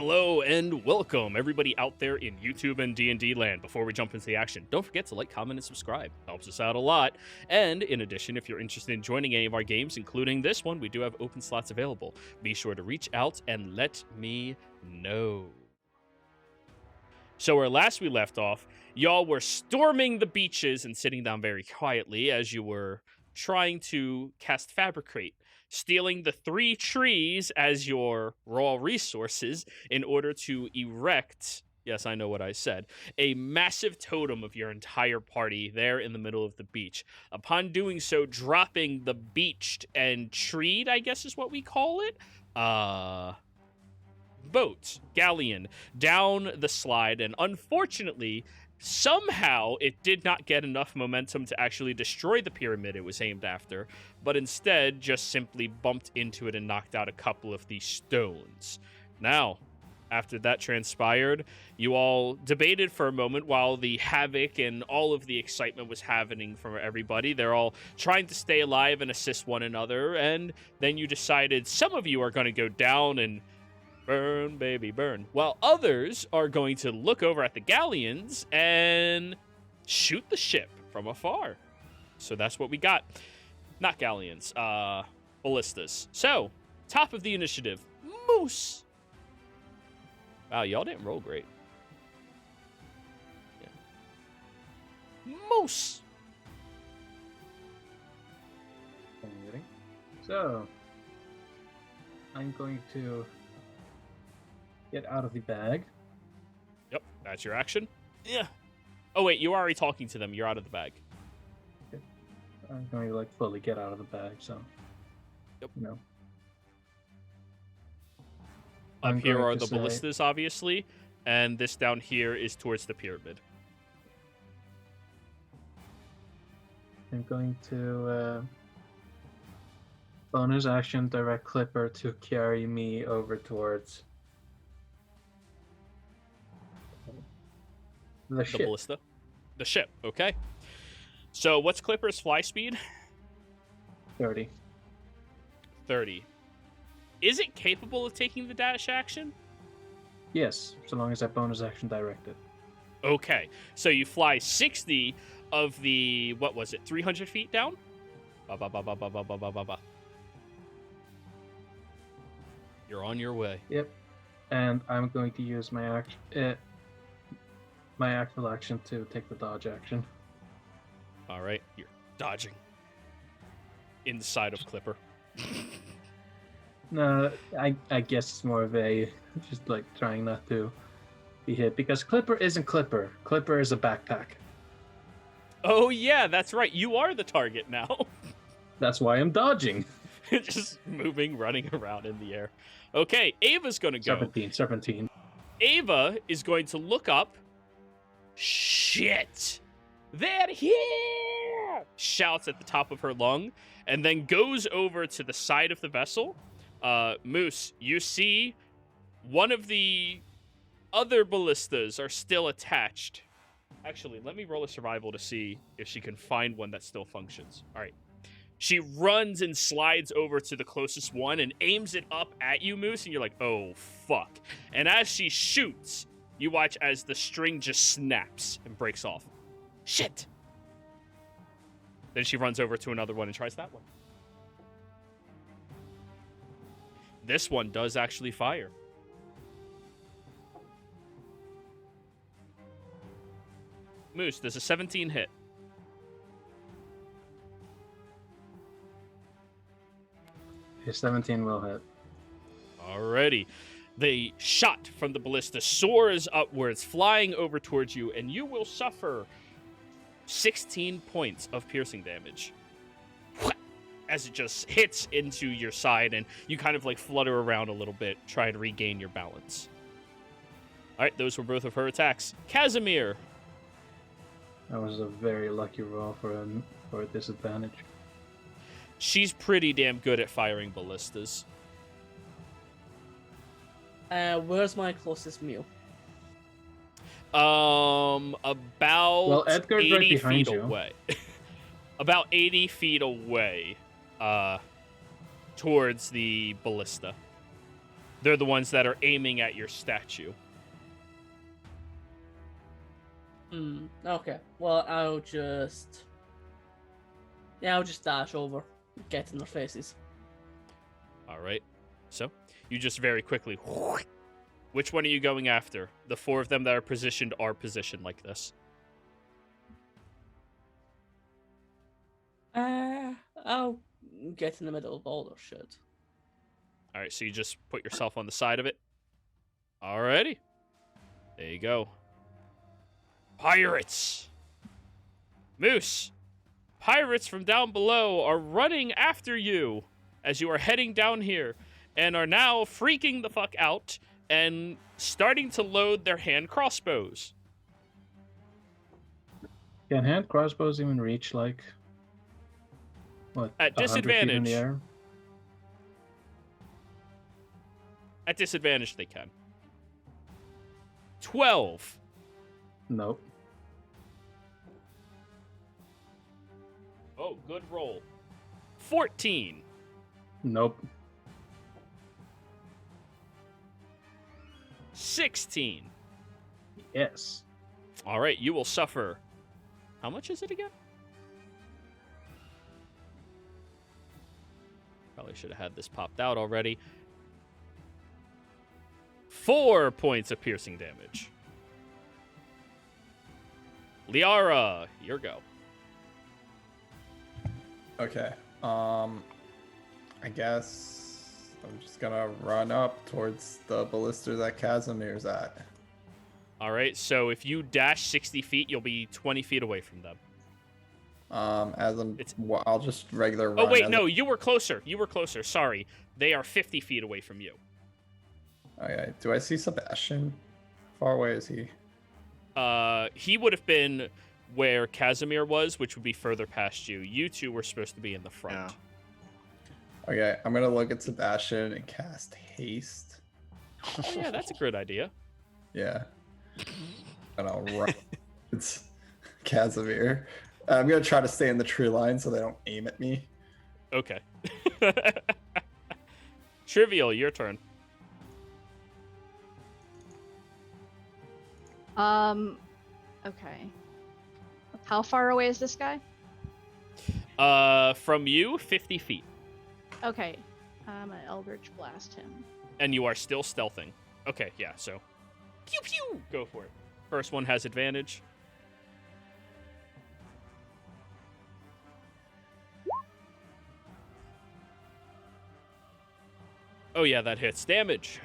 Hello and welcome, everybody out there in YouTube and D&D land. Before we jump into the action, don't forget to like, comment, and subscribe. Helps us out a lot. And in addition, if you're interested in joining any of our games, including this one, we do have open slots available. Be sure to reach out and let me know. So where last we left off, y'all were storming the beaches and sitting down very quietly as you were trying to cast Fabricate, stealing the 3 trees as your raw resources in order to erect, yes, I know what I said, a massive totem of your entire party there in the middle of the beach. Upon doing so, dropping the beached and treed, I guess is what we call it, boat, galleon, down the slide, and unfortunately, somehow it did not get enough momentum to actually destroy the pyramid it was aimed after, but instead just simply bumped into it and knocked out a couple of the stones. Now, after that transpired, you all debated for a moment while the havoc and all of the excitement was happening for everybody. They're all trying to stay alive and assist one another, and then you decided some of you are going to go down and burn, baby, burn. While others are going to look over at the galleons and shoot the ship from afar. So that's what we got. Not galleons, ballistas. So, top of the initiative, Moose. Wow, y'all didn't roll great. Yeah. Moose. So, I'm going to get out of the bag. Yep, that's your action. Yeah. Oh, wait, you were already talking to them. You're out of the bag. Okay. I'm going to, fully get out of the bag, so... Yep. You know. Up here are the ballistas, obviously, and this down here is towards the pyramid. I'm going to, bonus action direct Clipper to carry me over towards... The ship. Ballista. The ship, okay. So what's Clipper's fly speed? 30. 30. Is it capable of taking the dash action? Yes, so long as that bonus action directed. Okay, so you fly 60 of the, what was it, 300 feet down? You're on your way. Yep, and I'm going to use my actual action to take the dodge action. All right, you're dodging inside of Clipper. No, I guess it's more of a just trying not to be hit because Clipper isn't Clipper. Clipper is a backpack. Oh yeah, that's right. You are the target now. That's why I'm dodging. Just moving, running around in the air. Okay, Ava's gonna go. Serpentine. Ava is going to look up. Shit! They're here! Shouts at the top of her lung, and then goes over to the side of the vessel. Moose, you see one of the other ballistas are still attached. Actually, let me roll a survival to see if she can find one that still functions. All right. She runs and slides over to the closest one and aims it up at you, Moose, and you're like, oh, fuck. And as she shoots, you watch as the string just snaps and breaks off. Shit! Then she runs over to another one and tries that one. This one does actually fire. Moose, does a 17 hit? A 17 will hit. Alrighty. The shot from the ballista soars upwards, flying over towards you, and you will suffer 16 points of piercing damage as it just hits into your side, and you kind of flutter around a little bit, try to regain your balance. All right, those were both of her attacks. Casimir. That was a very lucky roll for a disadvantage. She's pretty damn good at firing ballistas. Where's my closest meal? About Edgar's 80 right behind feet you. away. About 80 feet away, towards the ballista. They're the ones that are aiming at your statue. Okay. Well, I'll just dash over, get in their faces. All right. So you just very quickly. Which one are you going after? The 4 of them that are positioned like this. I'll get in the middle of all their shit. All right, so you just put yourself on the side of it. Alrighty. There you go. Pirates! Moose! Pirates from down below are running after you as you are heading down here and are now freaking the fuck out and starting to load their hand crossbows. Can hand crossbows even reach, like, what, At 100 feet in the disadvantage. air? At disadvantage, they can. 12. Nope. Oh, good roll. 14. Nope. 16. Yes. All right, you will suffer. How much is it again? Probably should have had this popped out already. 4 points of piercing damage. Liara, your go. Okay. I guess I'm just gonna run up towards the ballista that Casimir's at. All right, so if you dash 60 feet, you'll be 20 feet away from them. I'll just regular run. Oh, wait, no, you were closer. You were closer. Sorry. They are 50 feet away from you. Okay. Do I see Sebastian? How far away is he? He would have been where Casimir was, which would be further past you. You two were supposed to be in the front. Yeah. Okay, I'm gonna look at Sebastian and cast haste. Oh, yeah, that's a good idea. Yeah. And I'll run. It's Casimir. I'm gonna try to stay in the tree line so they don't aim at me. Okay. Trivial, your turn. Okay. How far away is this guy? From you, 50 feet. Okay. I'm an Eldritch Blast him. And you are still stealthing. Okay, yeah, so. Pew pew! Go for it. First one has advantage. Oh, yeah, that hits. Damage.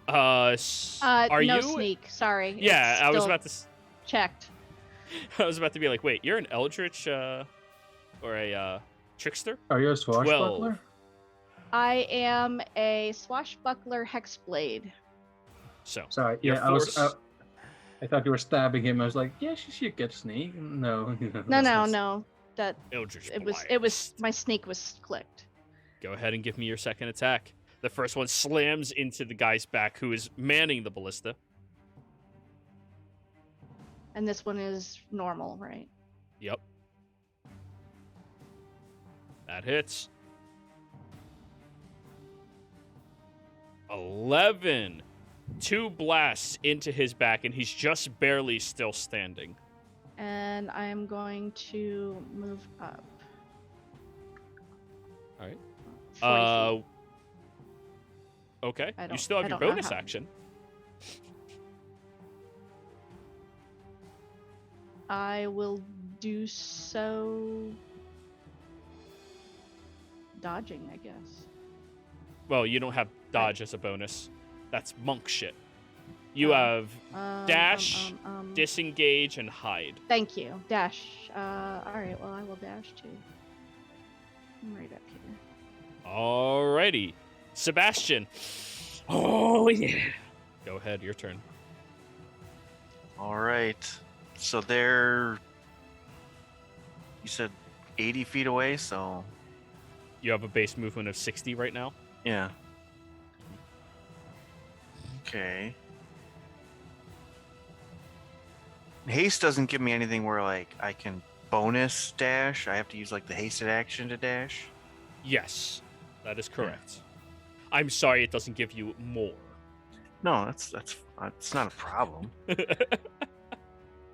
Are no you? sneak. Sorry. Yeah, It's I was still about to. checked. I was about to be like, wait, you're an eldritch, or a trickster? Are you a swashbuckler? I am a swashbuckler hexblade. So. Sorry, your yeah, force- I thought you were stabbing him. I was like, yeah, she should get sneak. No. No. That Eldritch it was Blast. my sneak was clicked. Go ahead and give me your second attack. The first one slams into the guy's back who is manning the ballista. And this one is normal, right? Yep. That hits. 11. 2 blasts into his back, and he's just barely still standing. And I am going to move up. All right. 40 feet. Okay. I You don't- still have I your don't know bonus how- action. I will do so. Dodging, I guess. Well, you don't have dodge as a bonus. That's monk shit. You have Um, dash, disengage, and hide. Thank you. Dash. Alright, well, I will dash too. I'm right up here. Alrighty. Sebastian. Oh, yeah. Go ahead, your turn. All right. So they're, you said 80 feet away, so You have a base movement of 60 right now. yeah. Okay. Haste doesn't give me anything where like I can bonus dash? I have to use like the hasted action to dash? Yes, that is correct. I'm sorry it doesn't give you more. No, that's not a problem.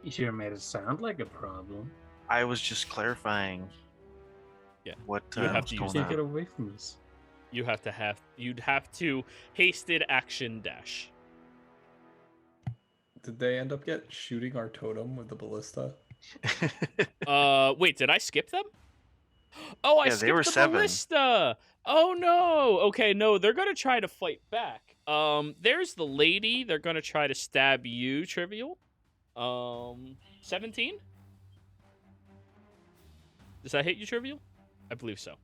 You sure made it sound like a problem. I was just clarifying. Yeah, What you would have was to going use Take on. it away from us. You'd have to hasted action dash. Did they end up shooting our totem with the ballista? Wait, did I skip them? Oh, I Yeah, they skipped were the 7. ballista. Oh no. Okay, no, they're gonna try to fight back. There's the lady. They're gonna try to stab you, Trivial. 17. Does that hit you, Trivial? I believe so.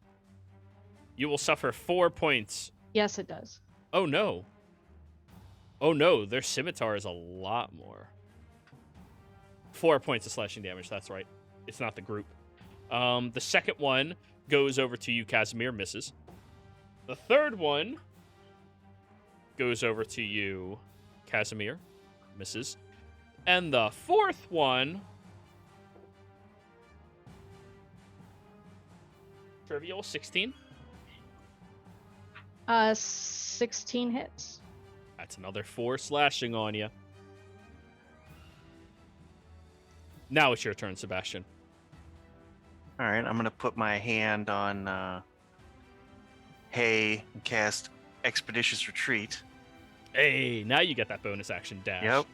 You will suffer 4 points. Yes, it does. Oh no. Oh no, their scimitar is a lot more. 4 points of slashing damage, that's right. It's not the group. The second one goes over to you, Casimir, misses. The third one goes over to you, Casimir, misses. And the fourth one... Trivial, 16. 16 hits. That's another 4 slashing on you. Now it's your turn, Sebastian. All right, I'm going to put my hand on Hay and cast Expeditious Retreat. Hey, now you get that bonus action dash. Yep.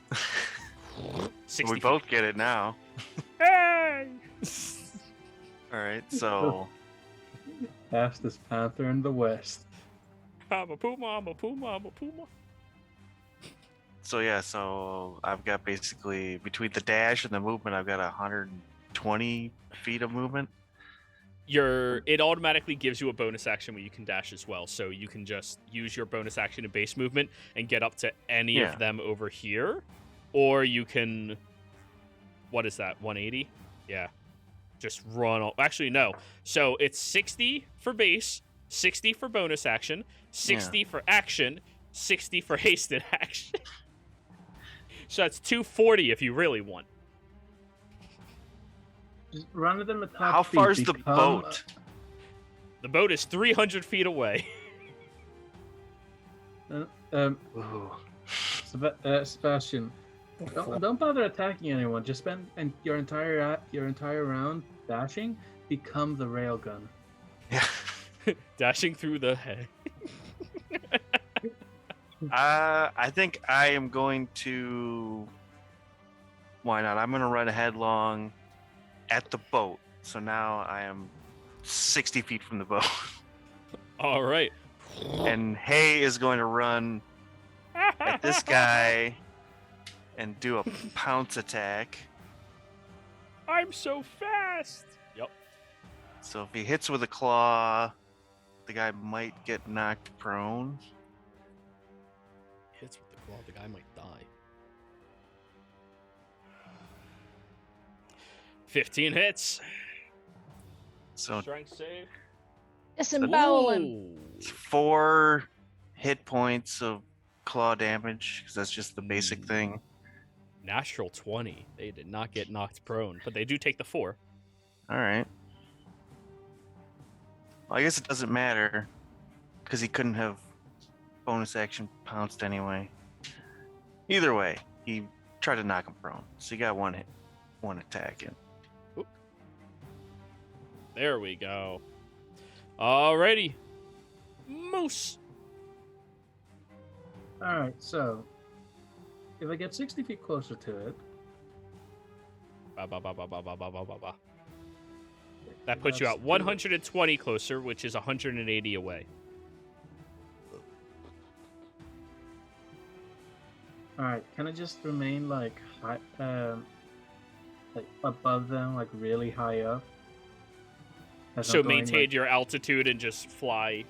60 We both get it now. Hey! All right, so Fastest panther in the west. I'm a puma, I'm a puma, I'm a puma. so I've got basically between the dash and the movement, I've got 120 feet of movement. It automatically gives you a bonus action where you can dash as well. So you can just use your bonus action and base movement and get up to any Yeah. of them over here. Or you can... What is that, 180? Yeah. Just run... Actually, no. So it's 60 for base, 60 for bonus action, 60 for action, 60 for hasted action. So that's 240 if you really want. Just run at them at top How speed. far is the Become, boat? The boat is 300 feet away. Ooh. Sebastian, don't bother attacking anyone. Just spend your entire round dashing. Become the railgun. Yeah. Dashing through the hay. I think I am going to. Why not? I'm going to run headlong at the boat. So now I am 60 feet from the boat. All right. And Hay is going to run at this guy and do a pounce attack. I'm so fast. Yep. So if he hits with a claw, the guy might get knocked prone. Hits with the claw, the guy might die. 15 hits. So Strength save. Disemboweling. it's 4 hit points of claw damage because that's just the basic thing. Natural 20. They did not get knocked prone, but they do take the 4. All right. Well, I guess it doesn't matter because he couldn't have bonus action pounced anyway. Either way, he tried to knock him prone, so he got one attack in. There we go. Alrighty. Moose. All right, so if I get 60 feet closer to it, Ba, ba, ba, ba, ba, ba, ba, ba, ba, ba. That puts you let's at do it. 120 closer, which is 180 away. All right, can I just remain like high, like above them, like really high up? As So I'm going, maintain like- your altitude and just fly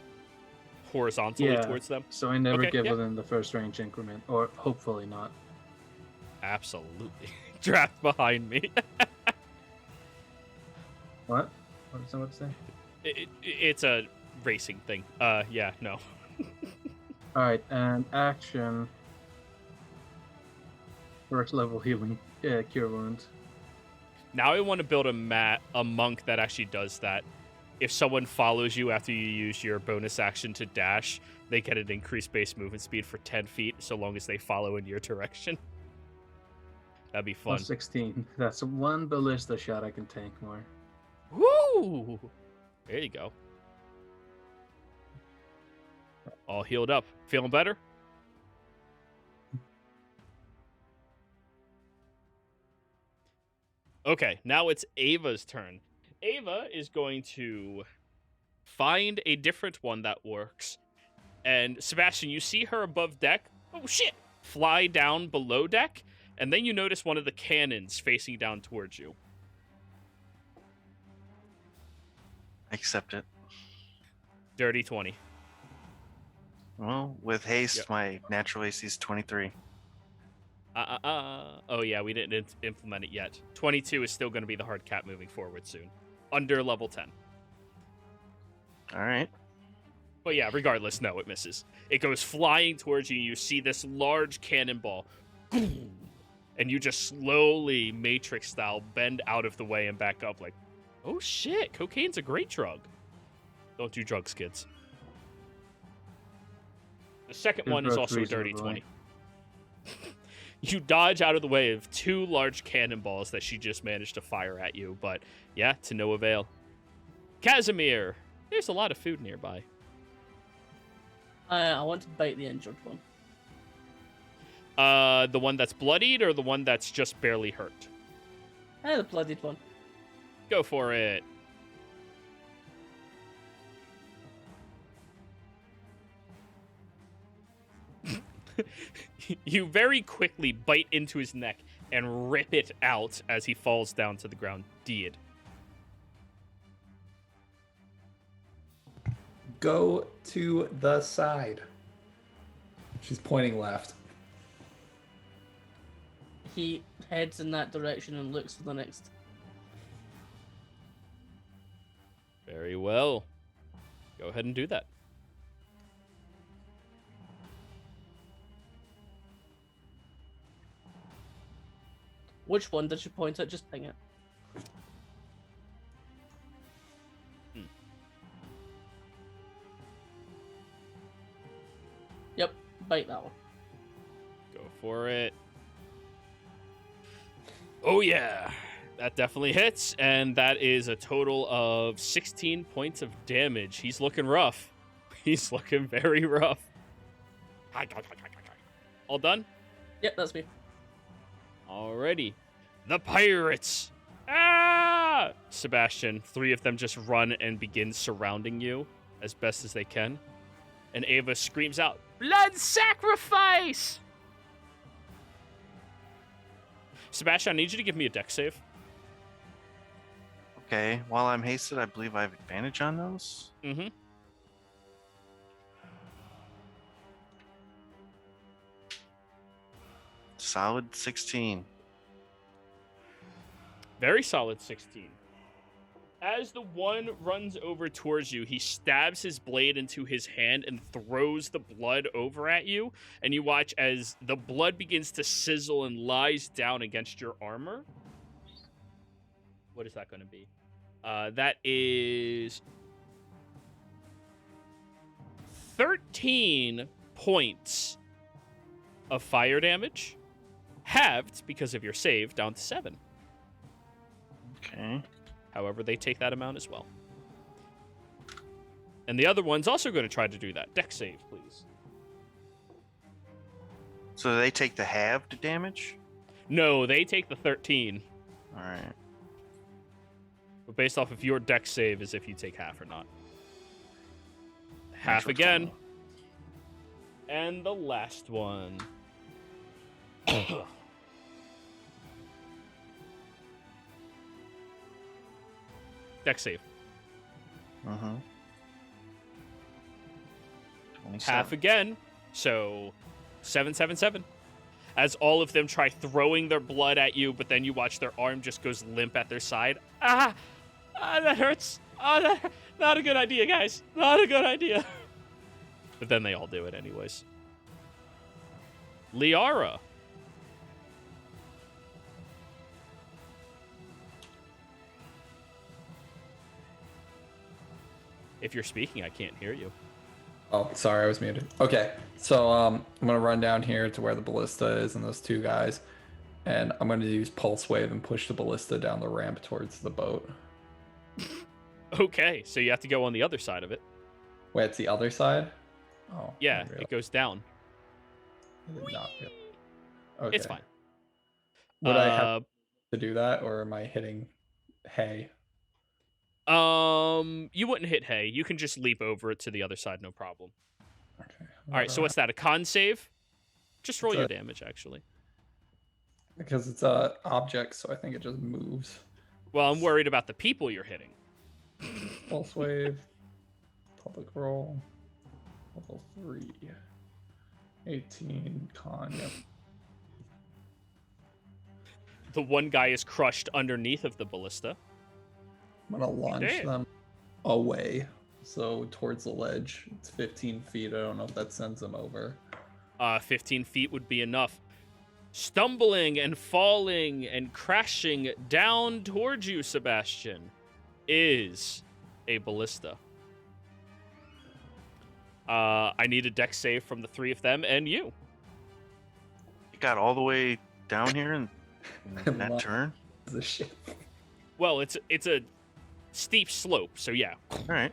horizontally Yeah. towards them. So I never Okay, get yeah. within the first range increment, or hopefully not. Absolutely. Draft behind me. What? What does someone say? It's a racing thing. Yeah, no. All right, and action. First level healing, cure wounds. Now I want to build a monk that actually does that. If someone follows you after you use your bonus action to dash, they get an increased base movement speed for 10 feet, so long as they follow in your direction. That'd be fun. Plus 16. That's one ballista shot I can tank more. Woo! There you go. All healed up. Feeling better? Okay, now it's Ava's turn. Ava is going to find a different one that works. And Sebastian, you see her above deck. Oh, shit! Fly down below deck, and then you notice one of the cannons facing down towards you. Accept it. Dirty 20. Well, with haste, Yep. my natural AC is 23. Oh, yeah, we didn't implement it yet. 22 is still going to be the hard cap moving forward soon. Under level 10. All right. But yeah, regardless, no, it misses. It goes flying towards you. You see this large cannonball. And you just slowly, Matrix style, bend out of the way and back up like, oh shit, cocaine's a great drug. Don't do drugs, kids. The second one is also a dirty 20. You dodge out of the way of two large cannonballs that she just managed to fire at you, but yeah, to no avail. Casimir! There's a lot of food nearby. I want to bite the injured one. The one that's bloodied or the one that's just barely hurt? The bloodied one. Go for it. You very quickly bite into his neck and rip it out as he falls down to the ground, dead. Go to the side. She's pointing left. He heads in that direction and looks for the next. Very well. Go ahead and do that. Which one did you point at? Just ping it. Yep, bite that one. Go for it. Oh yeah, that definitely hits, and that is a total of 16 points of damage. He's looking rough. He's looking very rough. All done? Yep, that's me. Alrighty. The pirates! Ah! Sebastian, three of them just run and begin surrounding you as best as they can. And Ava screams out, "Blood sacrifice!" Sebastian, I need you to give me a dex save. Okay. While I'm hasted, I believe I have advantage on those. Mm-hmm. Solid 16. Very solid 16. As the one runs over towards you, he stabs his blade into his hand and throws the blood over at you. And you watch as the blood begins to sizzle and lies down against your armor. What is that going to be? That is 13 points of fire damage, halved because of your save, down to 7. Okay. However, they take that amount as well. And the other one's also going to try to do that. Dex save, please. So they take the halved damage? No, they take the 13. All right. But based off of your dex save is if you take half or not. Half Natural again. 20. And the last one. Dex save. Uh-huh. 27. Half again. So 777. As all of them try throwing their blood at you, but then you watch their arm just goes limp at their side. Ah, that hurts. Not a good idea, guys. Not a good idea. But then they all do it anyways. Liara. If you're speaking, I can't hear you. Oh, sorry, I was muted. Okay, so I'm gonna run down here to where the ballista is and those two guys, and I'm gonna use pulse wave and push the ballista down the ramp towards the boat. Okay, so you have to go on the other side of it. Wait, it's the other side? Oh, Yeah, it goes down. Okay. It's fine. Would I have to do that, or am I hitting hay? You wouldn't hit hay. You can just leap over it to the other side, no problem. Okay. All right, so what's that? A con save? Just roll It's your a- damage, actually. Because it's a object, so I think it just moves. Well, I'm worried about the people you're hitting. Pulse wave, public roll, level 3, 18 con. Yep. The one guy is crushed underneath of the ballista. I'm gonna launch Damn. them away, so towards the ledge. It's 15 feet. I don't know if that sends them over. 15 feet would be enough. Stumbling and falling and crashing down towards you, Sebastian, is a ballista. I need a dex save from the three of them and you. You got all the way down here in I'm that not- turn? The shit. Well, it's a steep slope, so yeah. All right.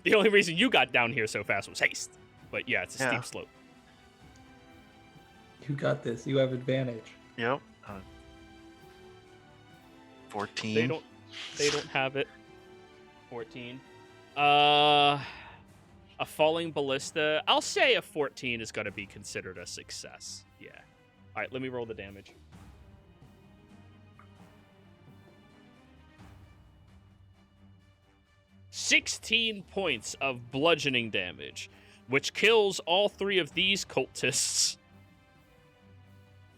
The only reason you got down here so fast was haste. But yeah, it's a Yeah. steep slope. You got this. You have advantage. Yep. 14. They don't have it. 14. A falling ballista. I'll say a 14 is going to be considered a success. Yeah. All right, let me roll the damage. $16 points of bludgeoning damage, which kills all three of these cultists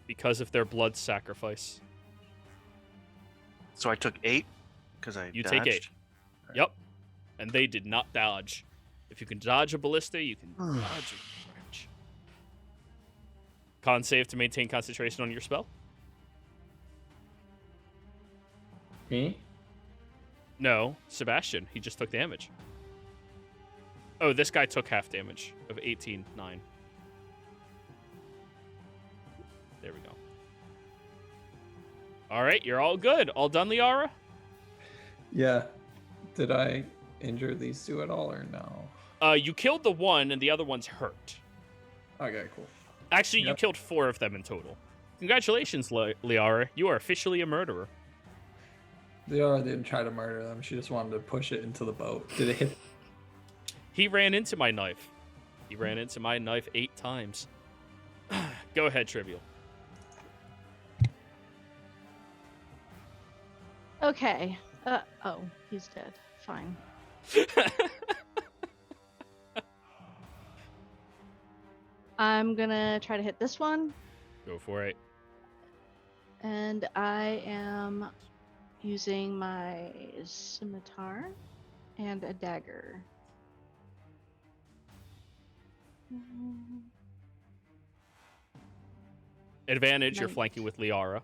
because of their blood sacrifice. So I took 8 because I You dodged. take 8. Yep. And they did not dodge. If you can dodge a ballista, you can dodge a branch. Con save to maintain concentration on your spell? Me? No, Sebastian. He just took damage. Oh, this guy took half damage of 18, 9. There we go. All right, you're all good. All done, Liara? Yeah. Did I injure these two at all, or no? You killed the one, and the other one's hurt. Okay, cool. Actually, you Yep. killed 4 of them in total. Congratulations, Liara. You are officially a murderer. Liara didn't try to murder them. She just wanted to push it into the boat. Did it hit? He ran into my knife. He ran into my knife 8 times. Go ahead, Trivial. Okay. Oh, he's dead. Fine. I'm gonna try to hit this one, Go for it. and I am using my scimitar and a dagger. Advantage, you're Nice. flanking with Liara.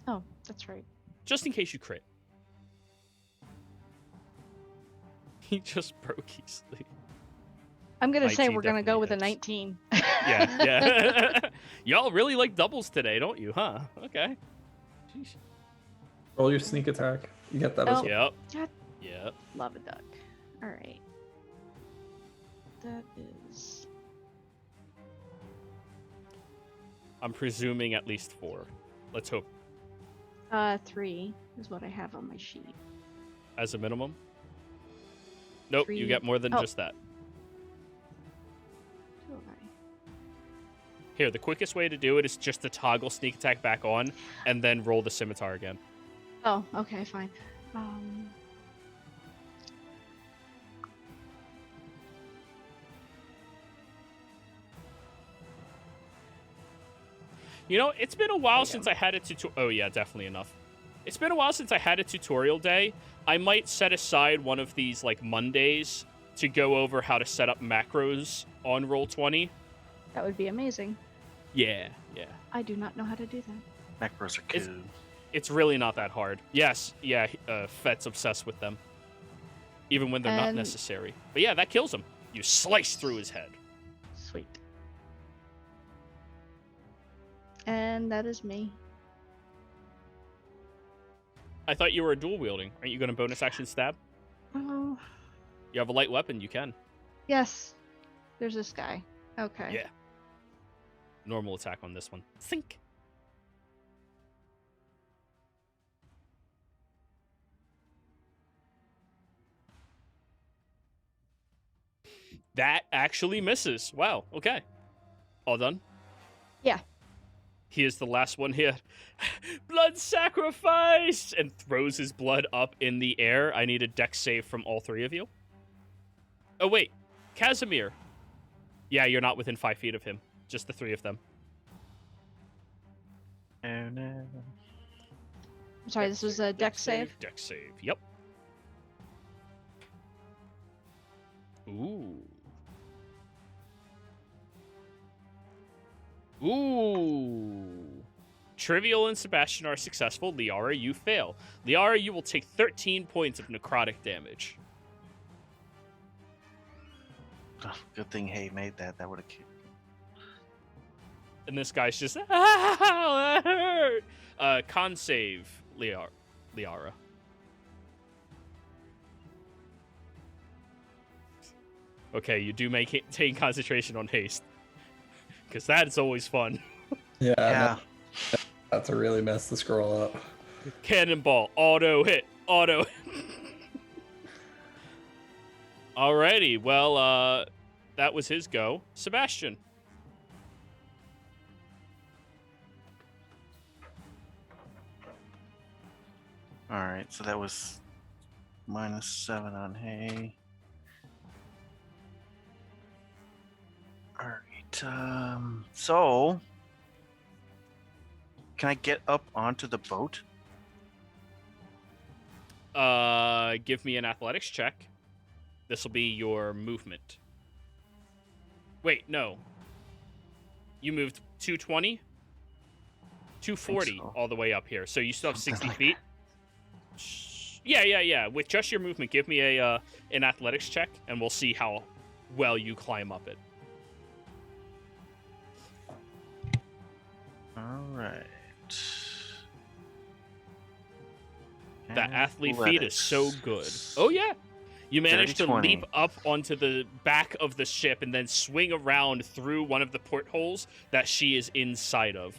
Oh, that's right. Just in case you crit. He just broke his sleeve. I'm gonna say 19 we're gonna go with a definitely 19. Yeah, yeah. Y'all really like doubles today, don't you, huh? Okay. Sheesh. Roll your sneak attack. You get that as Oh. well. Yep. God. Yep. Love a duck. All right. That is. I'm presuming at least 4. Let's hope 3 is what I have on my sheet. as a minimum. Nope, you 3. get more than Oh. just that. Who am I? Here, the quickest way to do it is just to toggle sneak attack back on and then roll the scimitar again. Oh, okay, fine. You know, it's been a while since I had a tutorial. Oh, yeah, definitely enough. It's been a while since I had a tutorial day. I might set aside one of these, like, Mondays to go over how to set up macros on Roll20. That would be amazing. Yeah, yeah. I do not know how to do that. Macros are It's- cool. It's really not that hard. Yes, yeah, Fet's obsessed with them. even when they're not And- necessary. But yeah, that kills him. You slice through his head. Sweet. And that is me. I thought you were a dual wielding. Aren't you going to bonus action stab? Oh, You have a light weapon, you can. yes. There's this guy. Okay. Yeah. Normal attack on this one. Think. That actually misses. Wow. Okay. All done? Yeah. He is the last one here. Blood sacrifice! And throws his blood up in the air. I need a dex save from all three of you. Oh, wait. Casimir. Yeah, you're not within 5 feet of him. Just the three of them. Oh no. I'm sorry, this was a dex save? Dex save. Yep. Ooh. Ooh. Trivial and Sebastian are successful. Liara, you fail. Liara, you will take 13 points of necrotic damage. Oh, good thing Hay made that. That would have killed. And this guy's just, that hurt. Con save, Liara. Okay, you do maintain concentration on haste. Because that's always fun. Yeah, Yeah. that's a really mess to scroll up. Cannonball, auto hit, auto. Alrighty, well, that was his go. Sebastian. All right, so that was -7 on Hay. All right, so can I get up onto the boat? Give me an athletics check. This will be your movement. Wait, no. You moved 220? 240 so. all the way up here. So you still have 60 Something like feet? Yeah. With just your movement, give me an athletics check, and we'll see how well you climb up it. All right. That athlete feat is so good. Athletics. Oh, yeah. You managed to 30-20. leap up onto the back of the ship and then swing around through one of the portholes that she is inside of,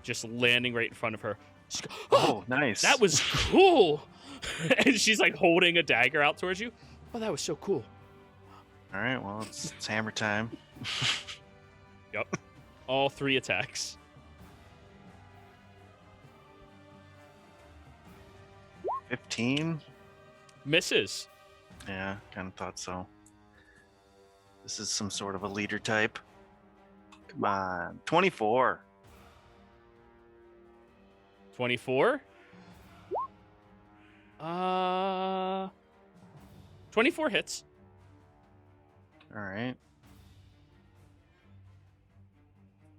just landing right in front of her. She goes, Oh, nice. that was cool. And she's like holding a dagger out towards you. Oh, that was so cool. All right, well, it's hammer time. Yep. All 3 attacks. $15. Misses. Yeah, kind of thought so. This is some sort of a leader type. Come on, 24. 24. 24 hits. All right.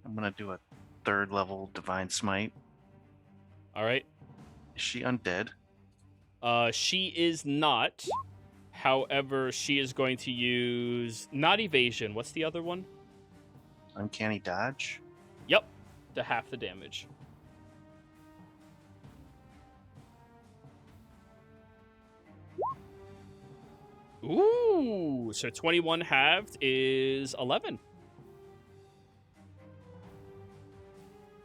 I'm gonna do a 3rd level divine smite. All right. Is she undead? She is not. However, she is going to use not evasion. What's the other one? Uncanny dodge? Yep, to half the damage. Ooh, so 21 halved is 11.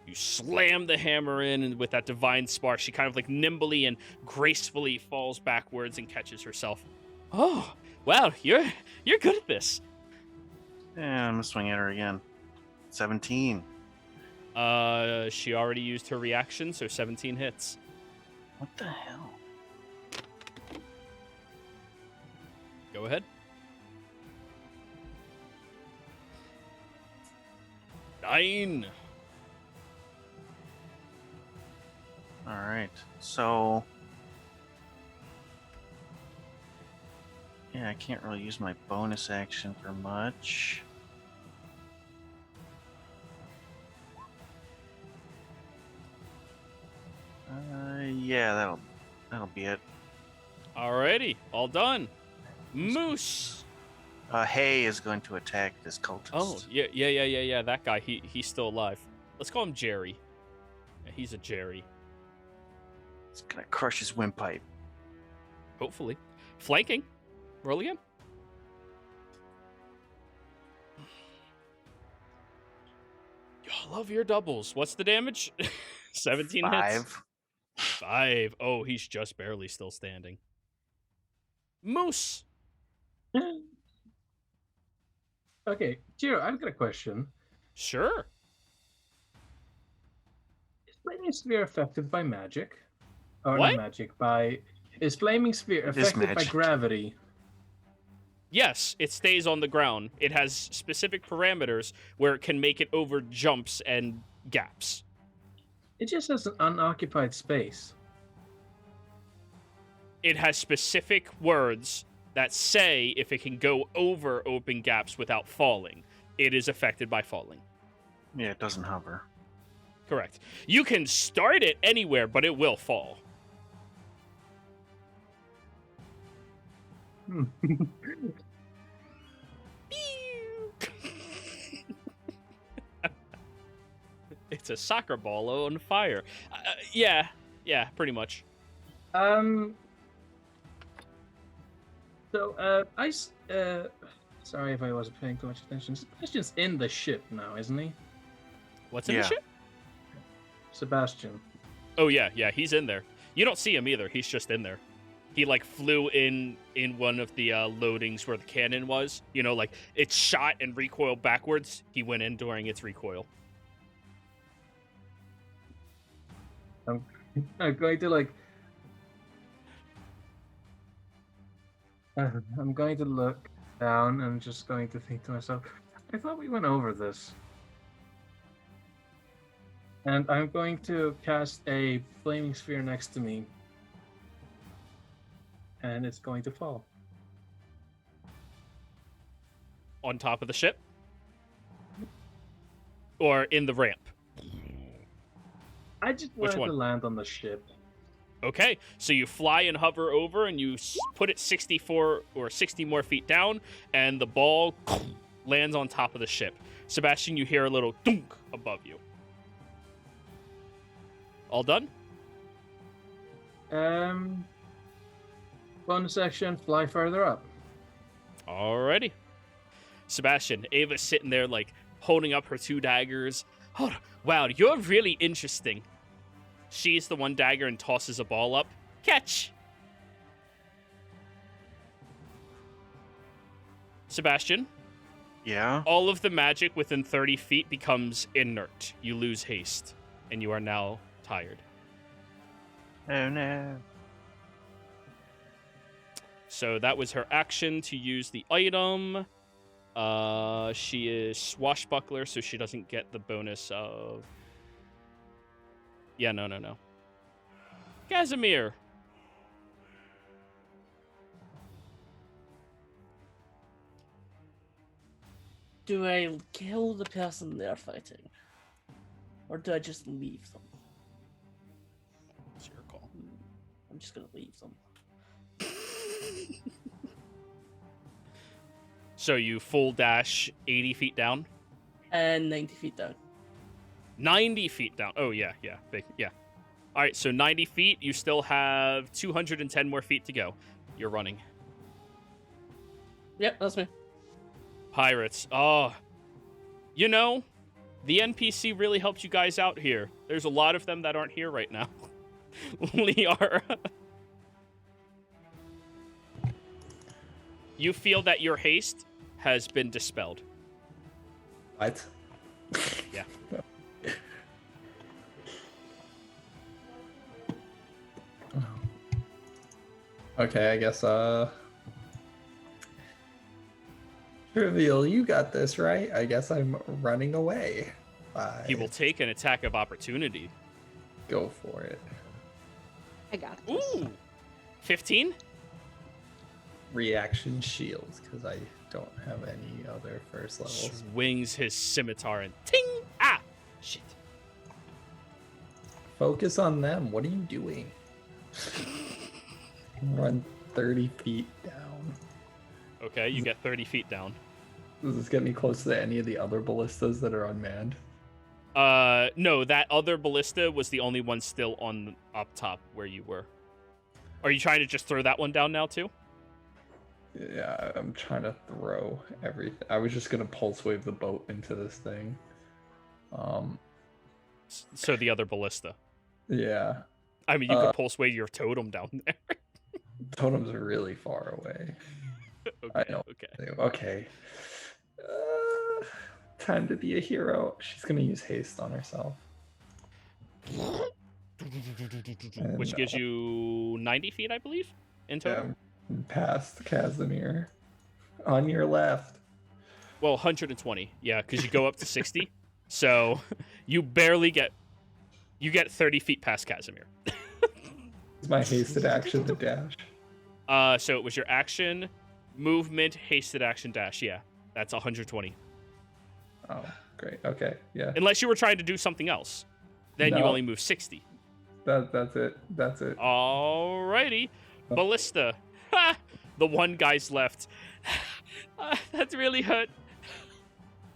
You slam the hammer in, and with that divine spark, she kind of like nimbly and gracefully falls backwards and catches herself. Oh, wow, you're good at this. Yeah, I'm gonna swing at her again. 17. She already used her reaction, so 17 hits. What the hell? Go ahead. 9. All right, so yeah, I can't really use my bonus action for much. Yeah, that'll be it. Alrighty, all done. Moose. Hay is going to attack this cultist. Oh, yeah. That guy, he's still alive. Let's call him Jerry. Yeah, he's a Jerry. It's gonna crush his windpipe. Hopefully. Flanking. Roll again. Y'all love your doubles. What's the damage? 17 hits. 5. Oh, he's just barely still standing. Moose. Okay, Jiro, I've got a question. Sure. Is Flaming Sphere affected by magic? Or What? not magic, by... Is Flaming Sphere affected by magic. gravity? Yes, it stays on the ground. It has specific parameters where it can make it over jumps and gaps. It just has an unoccupied space. It has specific words that say if it can go over open gaps without falling, it is affected by falling. Yeah, it doesn't hover. Correct. You can start it anywhere, but it will fall. It's a soccer ball on fire. Yeah, pretty much. Sorry if I wasn't paying too much attention. Sebastian's in the ship now, isn't he? What's in the Yeah. ship? Sebastian. Oh yeah, he's in there. You don't see him either. He's just in there. He like flew in one of the loadings where the cannon was. You know, like it shot and recoiled backwards. He went in during its recoil. I'm going to like. I'm going to look down and just going to think to myself, I thought we went over this. And I'm going to cast a flaming sphere next to me. And it's going to fall. On top of the ship? Or in the ramp? I just Which wanted one? to land on the ship. Okay, so you fly and hover over and you put it 64 or 60 more feet down, and the ball lands on top of the ship. Sebastian, you hear a little dunk above you. All done? Bonus action, fly further up. Alrighty. Sebastian, Ava's sitting there like holding up her 2 daggers. Oh, wow, you're really interesting. She's the one dagger and tosses a ball up. Catch! Sebastian, Yeah? all of the magic within 30 feet becomes inert. You lose haste, and you are now tired. Oh no. So that was her action to use the item. She is swashbuckler, so she doesn't get the bonus of... Yeah, no. Casimir. Do I kill the person they're fighting? Or do I just leave them? It's your call. I'm just gonna leave them. So you full dash 80 feet down? And 90 feet down. 90 feet down. Oh, yeah. Big, yeah. All right, so 90 feet. You still have 210 more feet to go. You're running. Yep, that's me. Pirates. Oh. You know, the NPC really helped you guys out here. There's a lot of them that aren't here right now. Liara. You feel that your haste has been dispelled. What? Yeah. Okay, I guess, Trivial, you got this, right? I guess I'm running away. Bye. He will take an attack of opportunity. Go for it. I got this. Ooh. 15? Reaction shields, because I don't have any other first levels. Swings his scimitar and ting! Ah! Shit. Focus on them. What are you doing? Run 30 feet down. Okay, you get 30 feet down. Does this get me close to any of the other ballistas that are unmanned? No, that other ballista was the only one still on up top where you were. Are you trying to just throw that one down now too? Yeah, I'm trying to throw everything. I was just gonna pulse wave the boat into this thing. So the other ballista. Yeah. I mean, you could pulse wave your totem down there. Totem's really far away. Okay, I know. okay. Okay. Time to be a hero. She's gonna use haste on herself. Which gives you 90 feet, I believe, in total. Yeah, past Casimir. On your left. Well, 120, yeah, because you go up to 60. So you barely get... You get 30 feet past Casimir. Is my hasted action the dash? So it was your action, movement, hasted action, dash. Yeah, that's 120. Oh, great. Okay, yeah. Unless you were trying to do something else. Then you No. only move 60. That's it. That's it. Alrighty. Ballista. Ha! The one guy's left. That's really hurt.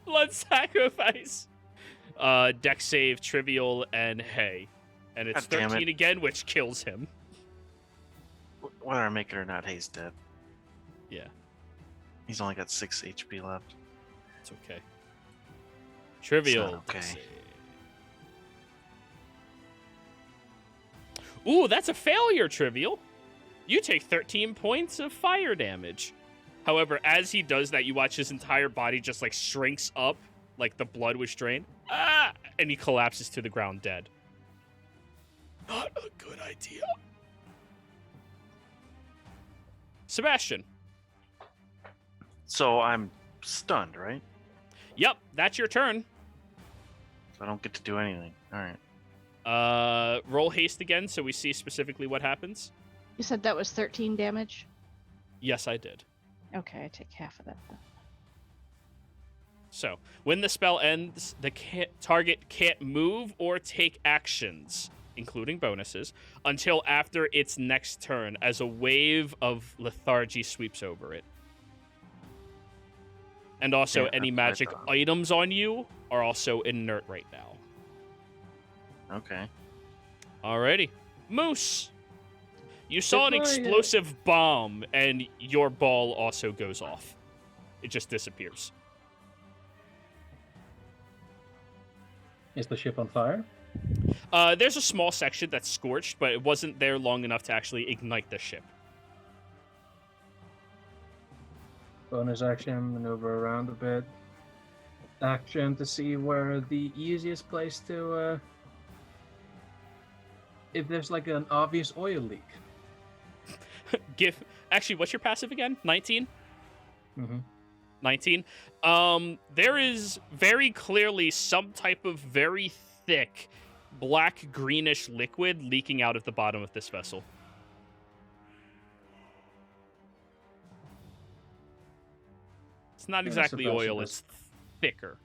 Blood sacrifice. Dex save, trivial, and hay. And it's God damn 13 it. again, which kills him. Whether I make it or not, he's dead. Yeah, He's only got 6 HP left. it's okay. Trivial. It's not okay. save. Ooh, that's a failure, Trivial. You take 13 points of fire damage. However, as he does that, you watch his entire body just like shrinks up, like the blood was drained. Ah! And he collapses to the ground dead. Not a good idea. Sebastian. So I'm stunned, right? Yep, that's your turn. So I don't get to do anything. All right. Roll haste again so we see specifically what happens. You said that was 13 damage? Yes, I did. Okay, I take half of that then. So, when the spell ends, the target can't move or take actions, including bonuses, until after its next turn as a wave of lethargy sweeps over it. And also, Yeah, any that's what I magic thought. items on you are also inert right now. Okay. Alrighty. Moose! You saw an Did my, explosive bomb, and your ball also goes off. It just disappears. Is the ship on fire? There's a small section that's scorched, but it wasn't there long enough to actually ignite the ship. Bonus action, maneuver around a bit. Action to see where the easiest place to, if there's like an obvious oil leak. Actually, what's your passive again? 19? Mm-hmm. 19. There is very clearly some type of very thick black greenish liquid leaking out of the bottom of this vessel. It's not Yeah, exactly Sebastian oil, does. it's thicker.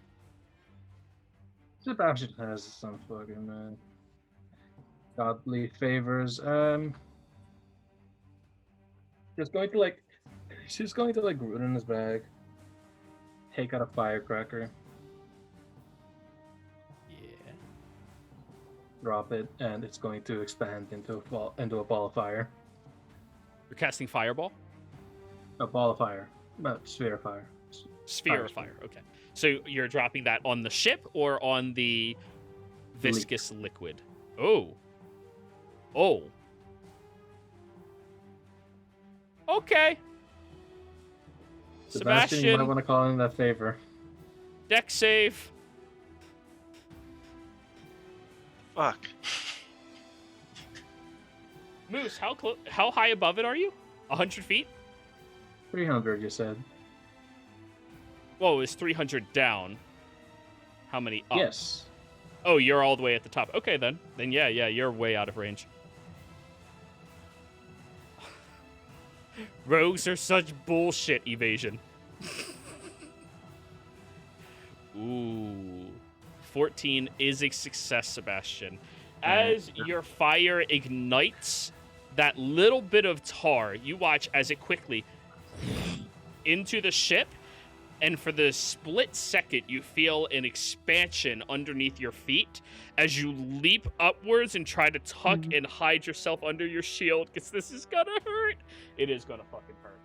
Sebastian has some fucking godly favors. Just going to like, she's going to like root in his bag, take out a firecracker, Yeah. drop it, and it's going to expand into a ball of fire. You're casting Fireball? A ball of fire, sphere of fire. Sphere of fire, okay. So you're dropping that on the ship or on the viscous liquid? Oh. Oh. Okay. Sebastian, you might want to call in that favor. Deck save. Fuck. Moose, how high above it are you? 100 feet? 300, you said. Whoa, it's 300 down. How many up? Yes. Oh, you're all the way at the top. Okay, then. Then yeah, you're way out of range. Rogues are such bullshit, evasion. Ooh. 14 is a success, Sebastian. As your fire ignites that little bit of tar, you watch as it quickly into the ship, and for the split second, you feel an expansion underneath your feet as you leap upwards and try to tuck and hide yourself under your shield, because this is gonna hurt. It is gonna fucking hurt.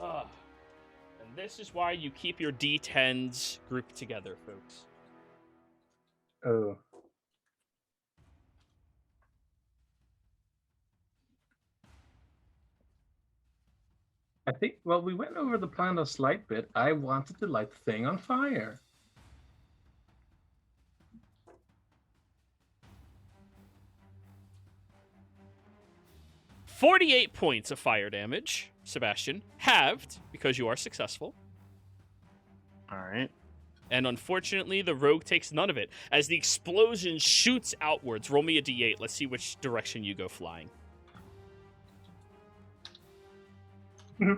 Ugh. And this is why you keep your D10s grouped together, folks. Oh. I think, well, we went over the plan a slight bit. I wanted to light the thing on fire. "48 points of fire damage, Sebastian, halved because you are successful. All right. And unfortunately, the rogue takes none of it as the explosion shoots outwards. Roll me a d8. Let's see which direction you go flying.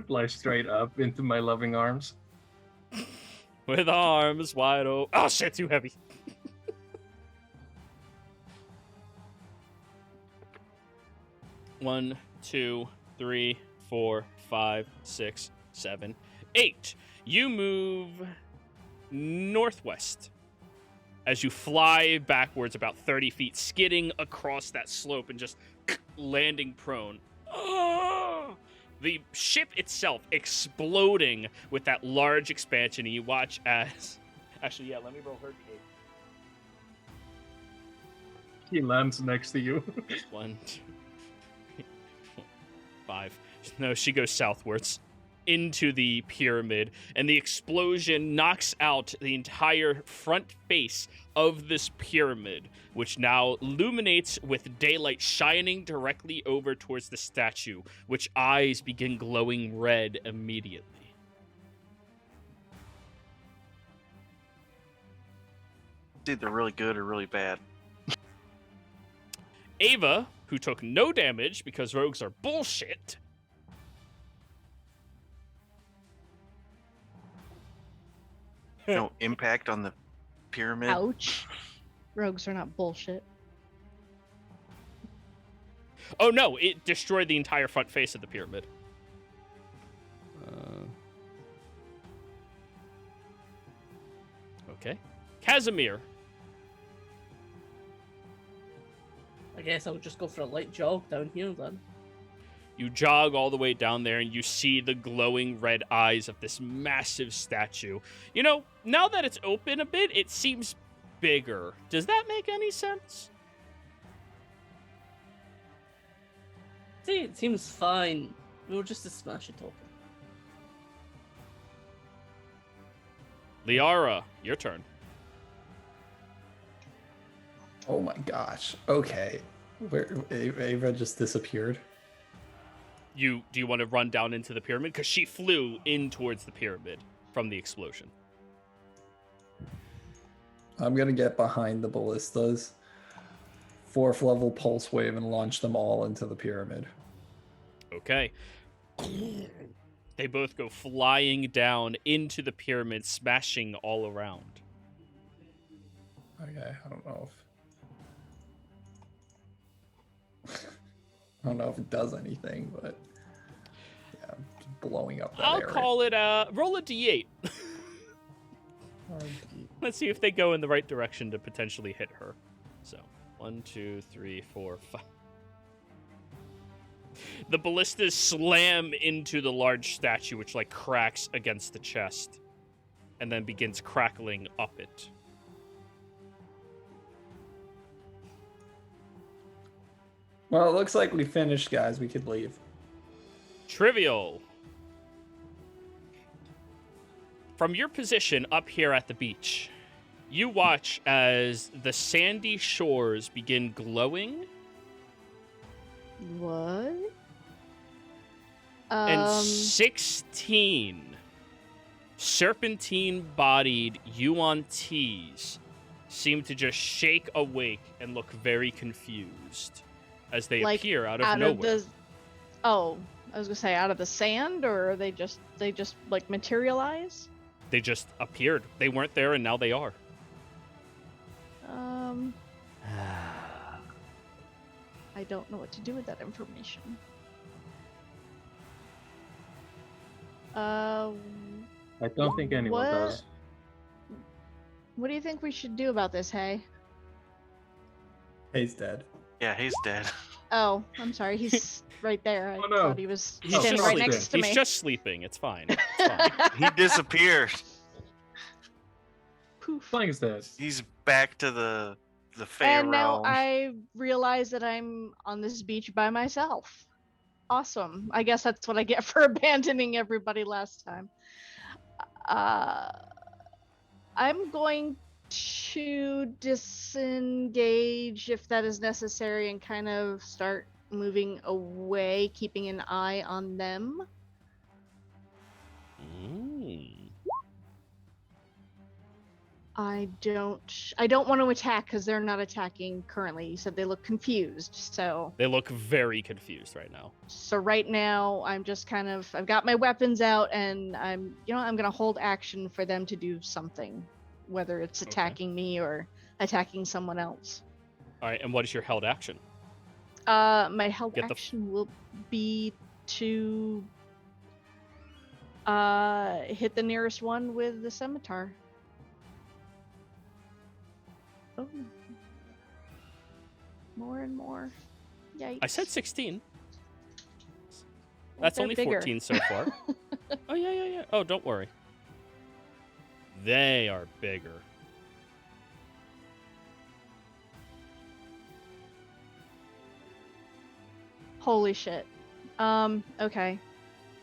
Fly straight up into my loving arms. With arms wide open. Oh shit, too heavy. One, 2, 3, 4, 5, 6, 7, 8. You move northwest as you fly backwards about 30 feet, skidding across that slope and just landing prone. The ship itself exploding with that large expansion, and you watch as... Actually, yeah, let me roll her d8. He lands next to you. 1, 2, 3, 4, 5. No, she goes southwards into the pyramid, and the explosion knocks out the entire front face of this pyramid, which now illuminates with daylight shining directly over towards the statue, which eyes begin glowing red immediately. It's either really good or really bad. Ava, who took no damage because rogues are bullshit, No impact on the pyramid. Ouch. Rogues are not bullshit. oh no, it destroyed the entire front face of the pyramid. Okay. Casimir. I guess I'll just go for a light jog down here then. You jog all the way down there and you see the glowing red eyes of this massive statue. You know, now that it's open a bit, it seems bigger. Does that make any sense? See, it seems fine. We were just to smash it open. Liara, your turn. Oh my gosh. Okay. Where Ava just disappeared. Do you want to run down into the pyramid? Because she flew in towards the pyramid from the explosion. I'm gonna get behind the ballistas, 4th level pulse wave, and launch them all into the pyramid. Okay. They both go flying down into the pyramid, smashing all around. Okay, I don't know if it does anything, but yeah, just blowing up that I'll area. call it roll a d8. Let's see if they go in the right direction to potentially hit her. So, 1, 2, 3, 4, 5. The ballistas slam into the large statue, which like cracks against the chest, and then begins crackling up it. Well, it looks like we finished, guys. We could leave. Trivial. From your position up here at the beach, you watch as the sandy shores begin glowing. What? And 16 serpentine-bodied Yuan-Tis seem to just shake awake and look very confused as they Like, appear out of out nowhere. of the... Oh, I was gonna say out of the sand, or they just like materialize? They just appeared. They weren't there, and now they are. I don't know what to do with that information. Uh, I don't think anyone What? does. what do you think we should do about this, Hey? He's dead. Yeah, he's dead. Oh, I'm sorry. He's right there. I Oh, no. thought he was He's standing just right sleeping. next to He's me. just sleeping. It's fine. It's fine. He disappeared. Poof. Flying's dead. He's back to the Fey And now realm. I realize that I'm on this beach by myself. Awesome. I guess that's what I get for abandoning everybody last time. I'm going to disengage if that is necessary and kind of start moving away, keeping an eye on them. I don't want to attack because they're not attacking currently. You said they look confused, so They look very confused right now. right now I'm just I've got my weapons out and I'm gonna hold action for them to do something, whether it's Okay. attacking me or attacking someone else. All right, and what is your held action? My held Get the- action will be to hit the nearest one with the scimitar. Oh. More and more. Yikes. I said 16. Well, That's they're only bigger. 14 so far. Oh, yeah. Oh, don't worry. They are bigger. Holy shit. Okay.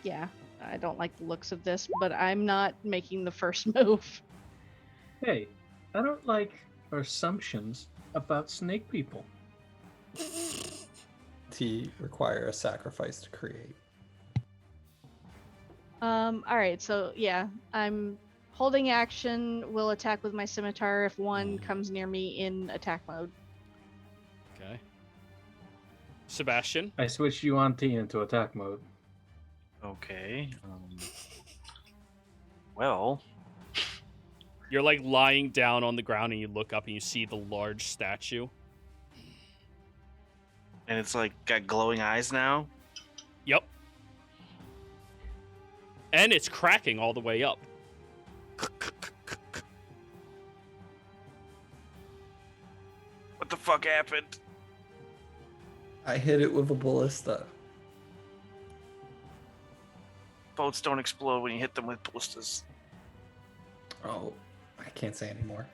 Yeah, I don't like the looks of this, but I'm not making the first move. Hey, I don't like assumptions about snake people. T require a sacrifice to create. Alright, so yeah, I'm holding action, will attack with my scimitar if one comes near me in attack mode. Okay. Sebastian? I switched you on T into attack mode. Okay. Well, You're like lying down on the ground and you look up and you see the large statue. and it's like got glowing eyes now. Yep. And it's cracking all the way up. What the fuck happened? I hit it with a ballista. Boats don't explode when you hit them with ballistas. Oh, I can't say anymore.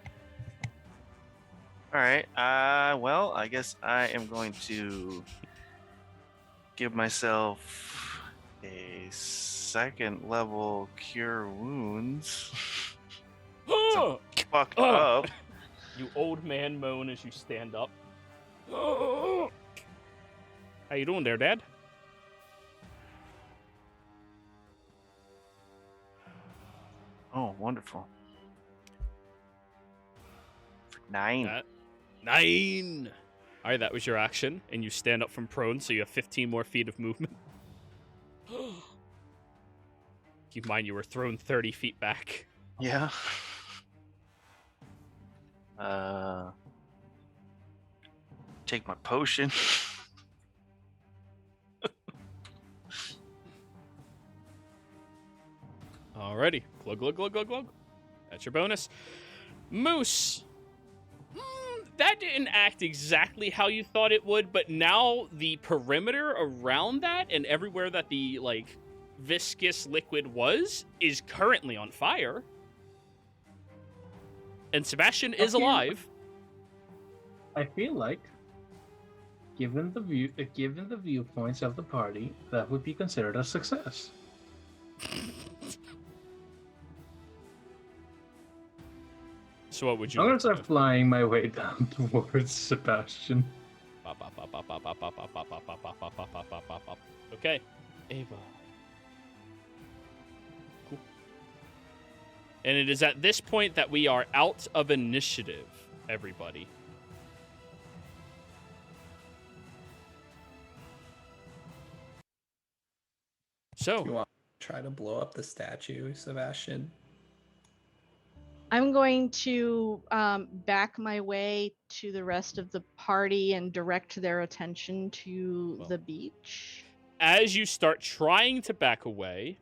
All right. Well, I guess I am going to give myself a second level cure wounds. Fuck up. You old man moan as you stand up. How you doing there, Dad? Oh, wonderful. 9. 9. All right, that was your action, and you stand up from prone, so you have 15 more feet of movement. Keep in mind, you were thrown 30 feet back. Yeah. Take my potion. Alrighty. Glug, glug, glug, glug, glug. That's your bonus. Moose. That didn't act exactly how you thought it would, but now the perimeter around that and everywhere that the, like, viscous liquid was is currently on fire. And Sebastian is Okay. alive. I feel like, given the viewpoints of the party, that would be considered a success. So what would you I'm gonna like to start do? flying my way down towards Sebastian. Okay. Ava. Cool. And it is at this point that we are out of initiative, everybody. So, You want to try to blow up the statue, Sebastian? I'm going to back my way to the rest of the party and direct their attention to Well. the beach. as you start trying to back away,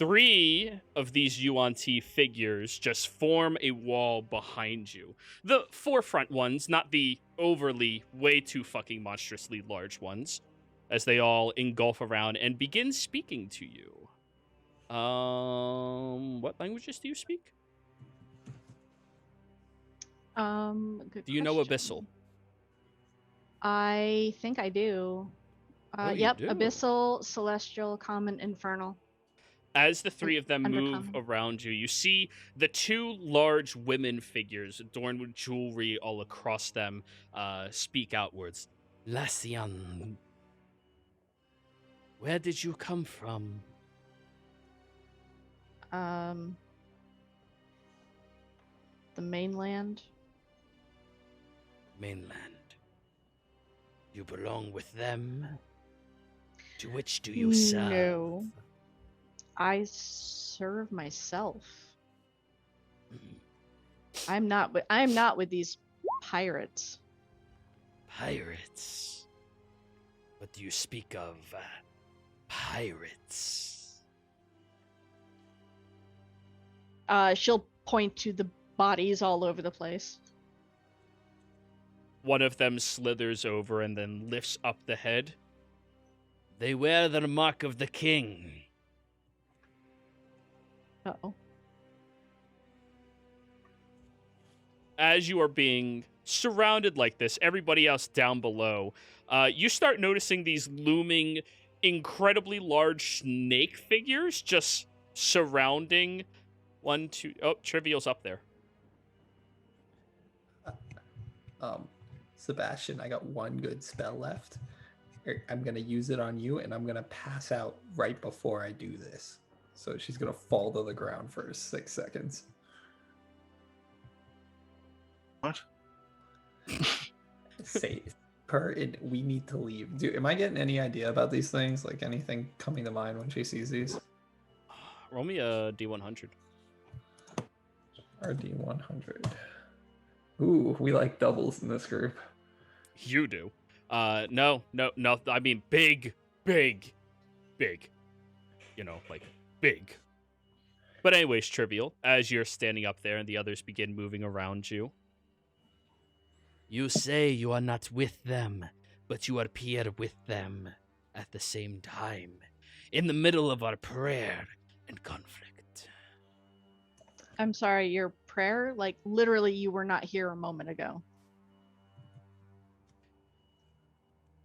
3 of these Yuan-Ti figures just form a wall behind you. The forefront ones, not the overly, way too fucking monstrously large ones, as they all engulf around and begin speaking to you. What languages do you speak? Good Do you know question. Abyssal? I think I do. Oh, you Yep, do? Abyssal, Celestial, Common, Infernal. As the 3 of them move Undercommon. around you, you see the 2 large women figures adorned with jewelry all across them speak outwards. Lassian, where did you come from? The mainland. Mainland. You belong with them? To which do you serve? No. I serve myself. I'm not with these pirates. Pirates? What do you speak of? Pirates? She'll point to the bodies all over the place. One of them slithers over and then lifts up the head. They wear the mark of the king. Uh-oh. As you are being surrounded like this, everybody else down below, you start noticing these looming, incredibly large snake figures just surrounding one, two... Oh, Trivial's up there. Sebastian, I got one good spell left. I'm going to use it on you, and I'm going to pass out right before I do this. So she's going to fall to the ground for 6 seconds. What? Save her, and we need to leave. Dude, am I getting any idea about these things? Like anything coming to mind when she sees these? Roll me a D100. Our D100. Ooh, we like doubles in this group. You do. No. I mean, big. You know, like, big. But anyways, Trivial, as you're standing up there and the others begin moving around you. You say you are not with them, but you appear with them at the same time, in the middle of our prayer and conflict. I'm sorry, your prayer? Like, literally, you were not here a moment ago.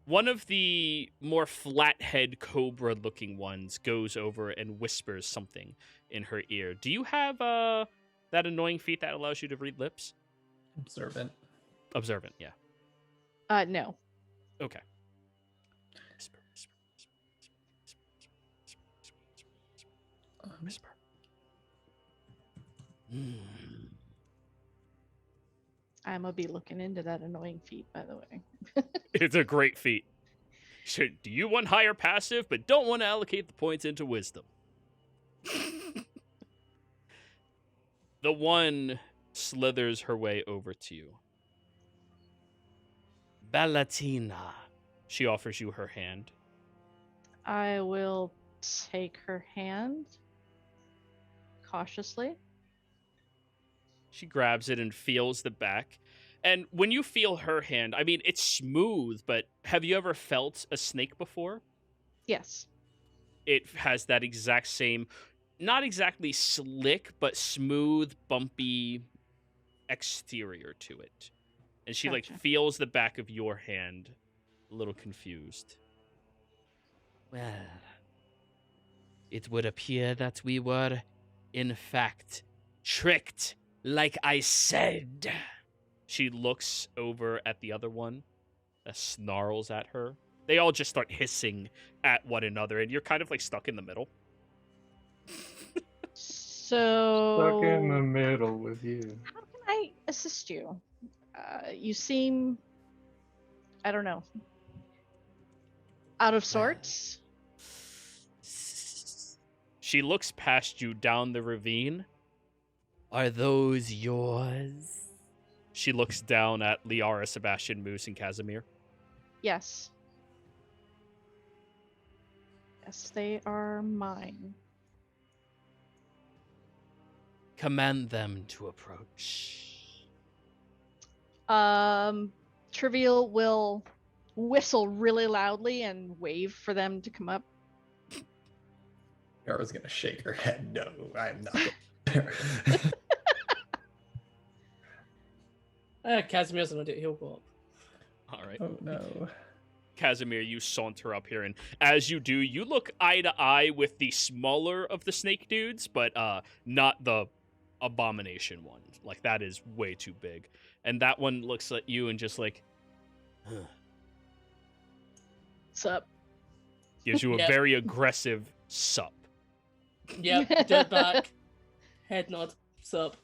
One of the more flathead cobra-looking ones goes over and whispers something in her ear. Do you have that annoying feat that allows you to read lips? Observant. Observant, yeah. No. Okay. Whisper. I'm gonna be looking into that annoying feat, by the way. It's a great feat. Do you want higher passive, but don't want to allocate the points into wisdom? The one slithers her way over to you. Ballatina. She offers you her hand. I will take her hand cautiously. She grabs it and feels the back. And when you feel her hand, I mean, it's smooth, but have you ever felt a snake before? Yes. It has that exact same, not exactly slick, but smooth, bumpy exterior to it. And she Gotcha. like feels the back of your hand, a little confused. Well, it would appear that we were, in fact, tricked, like I said. She looks over at the other one that snarls at her. They all just start hissing at one another, and you're kind of like stuck in the middle. So... Stuck in the middle with you. How can I assist you? You seem... I don't know. Out of sorts? She looks past you down the ravine. Are those yours? She looks down at Liara, Sebastian, Moose, and Casimir. Yes. Yes, they are mine. command them to approach. Trivial will whistle really loudly and wave for them to come up. Yara's gonna shake her head. No, I'm not going there. Casimir's an idiot. He'll go up. All right. Oh no. Casimir, you saunter up here, and as you do, you look eye to eye with the smaller of the snake dudes, but not the abomination one. Like, that is way too big. And that one looks at you and just like, Sup? gives you a Yep. very aggressive sup. Yep, dead back. Head nod. Sup.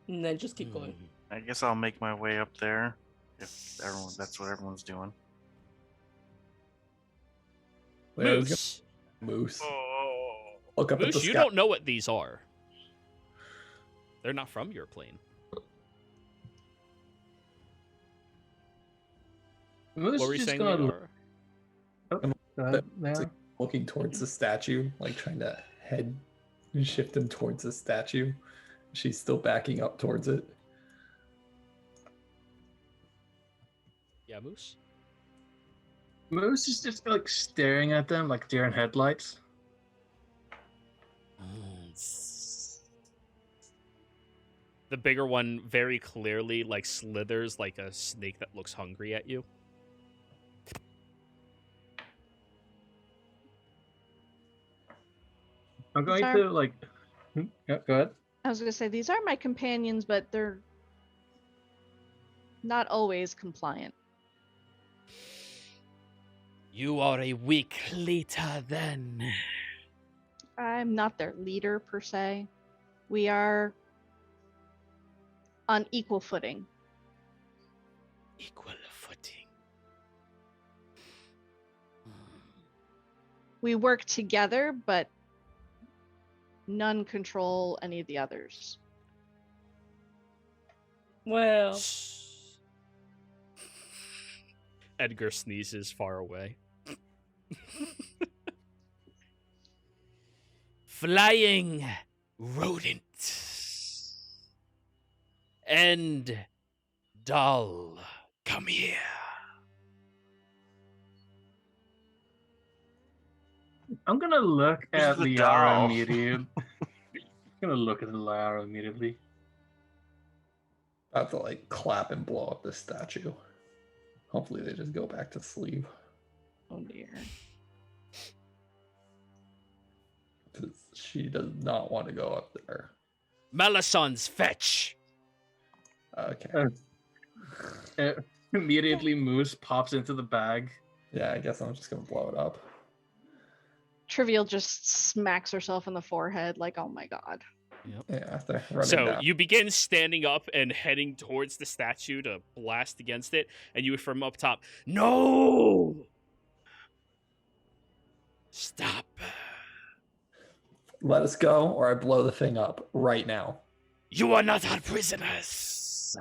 And then just keep going. I guess I'll make my way up there if that's what everyone's doing. Moose. Moose. Oh. Look up at the Moose, you sky. don't know what these are. They're not from your plane. Moose What were you just saying gonna they look- are? Go ahead, It's Leon. looking towards the statue, like trying to head shift him towards the statue. She's still backing up towards it. Yeah, Moose? Moose is just like staring at them like deer in headlights. The bigger one very clearly like slithers like a snake that looks hungry at you. I'm going Sorry. to like. Yeah, go ahead. I was gonna say these are my companions, but they're not always compliant. You are a weak leader then. I'm not their leader per se. We are on equal footing. Equal footing. We work together, but none control any of the others. Well, Edgar sneezes far away. Flying rodent. And doll, come here. I'm gonna look Who's at the Liara doll? immediately. I'm gonna look at Liara immediately. I have to like clap and blow up this statue. Hopefully they just go back to sleep. Oh dear. 'Cause she does not want to go up there. Melisons, fetch. Okay. Immediately, Moose pops into the bag. Yeah, I guess I'm just gonna blow it up. Trivial just smacks herself in the forehead like, oh my god. Yeah, after running So down. you begin standing up and heading towards the statue to blast against it, and you from up top, no! Stop. Let us go, or I blow the thing up right now. You are not our prisoners.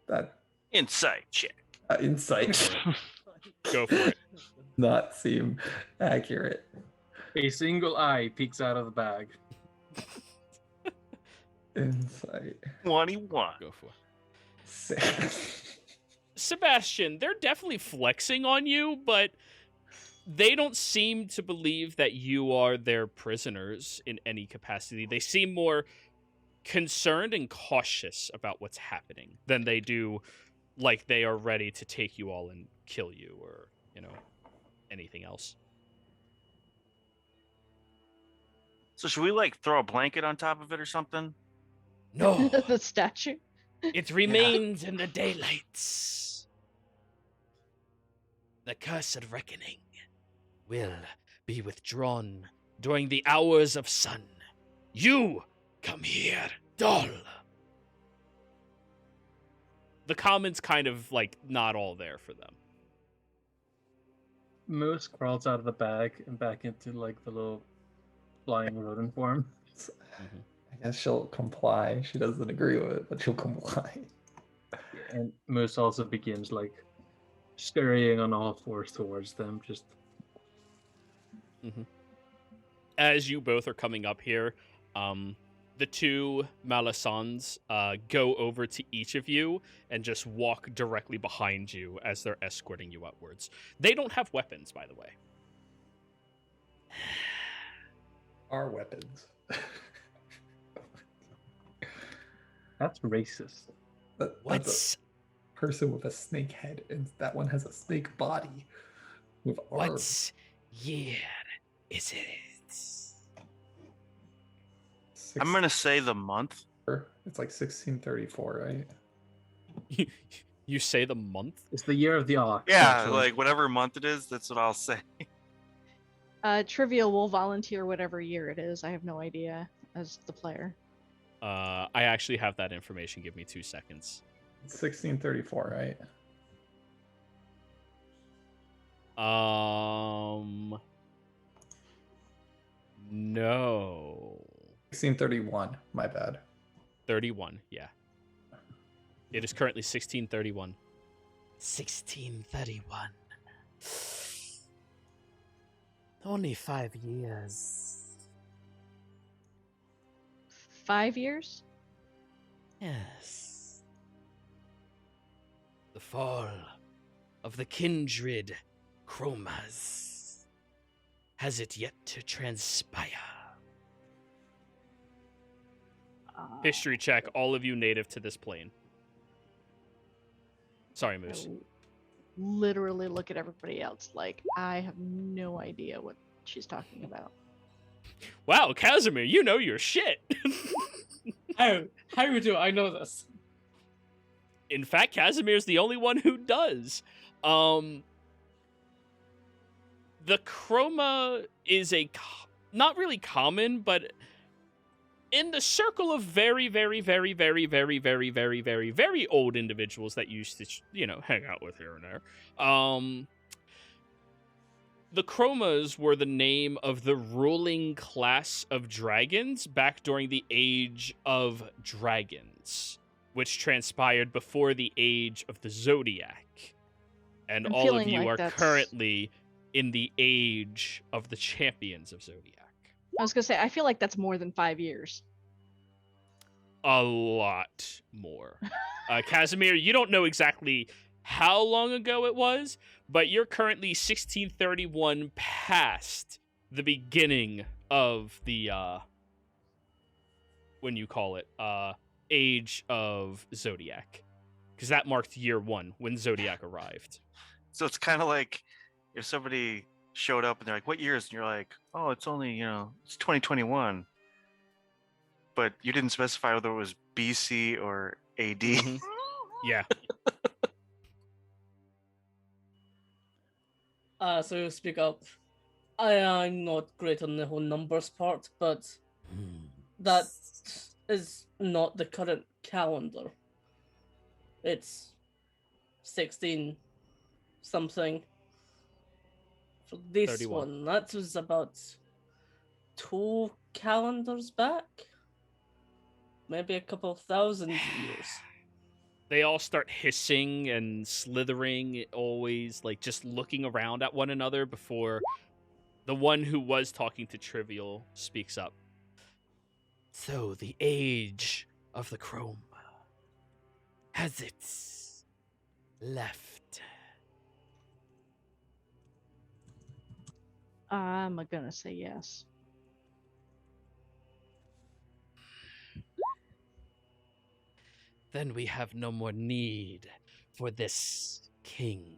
That Insight check. insight Go for it. not seem accurate. A single eye peeks out of the bag. Insight. 21. Go for it. 6. Sebastian, they're definitely flexing on you, but they don't seem to believe that you are their prisoners in any capacity. They seem more concerned and cautious about what's happening than they do like they are ready to take you all and kill you or, anything else. So should we like throw a blanket on top of it or something? No, The statue. it remains in the daylights. The cursed reckoning will be withdrawn during the hours of sun. You come here, doll. The comment's kind of like not all there for them. Moose crawls out of the bag and back into like the little flying rodent form. I guess she'll comply. She doesn't agree with it, but she'll comply. And Moose also begins like scurrying on all fours towards them. Just as you both are coming up here, the two Malasans go over to each of you and just walk directly behind you as they're escorting you upwards. They don't have weapons, by the way. Our weapons. That's racist. That's What's a person with a snake head, and that one has a snake body with arms. what year is it? I'm gonna say the month. It's like 1634, right? You say the month? It's the year of the ox. Yeah, actually. like whatever month it is, that's what I'll say. Trivial will volunteer whatever year it is. I have no idea as the player. I actually have that information. Give me 2 seconds. It's 1634, right? No. 1631, my bad. 31, yeah. It is currently 1631. 1631. Only 5 years. 5 years? Yes. The fall of the kindred chromas. Has it yet to transpire? History check, all of you native to this plane. Sorry, Moose. I literally look at everybody else like I have no idea what she's talking about. Wow, Casimir, you know your shit. How do I know this? In fact, Casimir's the only one who does. The chroma is not really common, but in the circle of very, very, very, very, very, very, very, very, very old individuals that used to, hang out with here and there, the chromas were the name of the ruling class of dragons back during the Age of Dragons, which transpired before the Age of the Zodiac. And I'm all of feeling you like are that's- currently in the Age of the Champions of Zodiac. I was gonna say I feel like that's more than 5 years. A lot more. Casimir, you don't know exactly how long ago it was, but you're currently 1631 past the beginning of the Age of Zodiac, because that marked year 1 when Zodiac arrived. So it's kind of like if somebody showed up and they're like, "What year is?" And you're like, "Oh, it's only it's 2021," but you didn't specify whether it was BC or AD. Mhm. Yeah. So you speak up. I'm not great on the whole numbers part, but that is not the current calendar. It's 16 something. For this 31. one, that was about 2 calendars back. Maybe a couple thousand years. They all start hissing and slithering, always like just looking around at one another before the one who was talking to Trivial speaks up. So the Age of the Chrome, has it left? I'm gonna say yes. Then we have no more need for this king.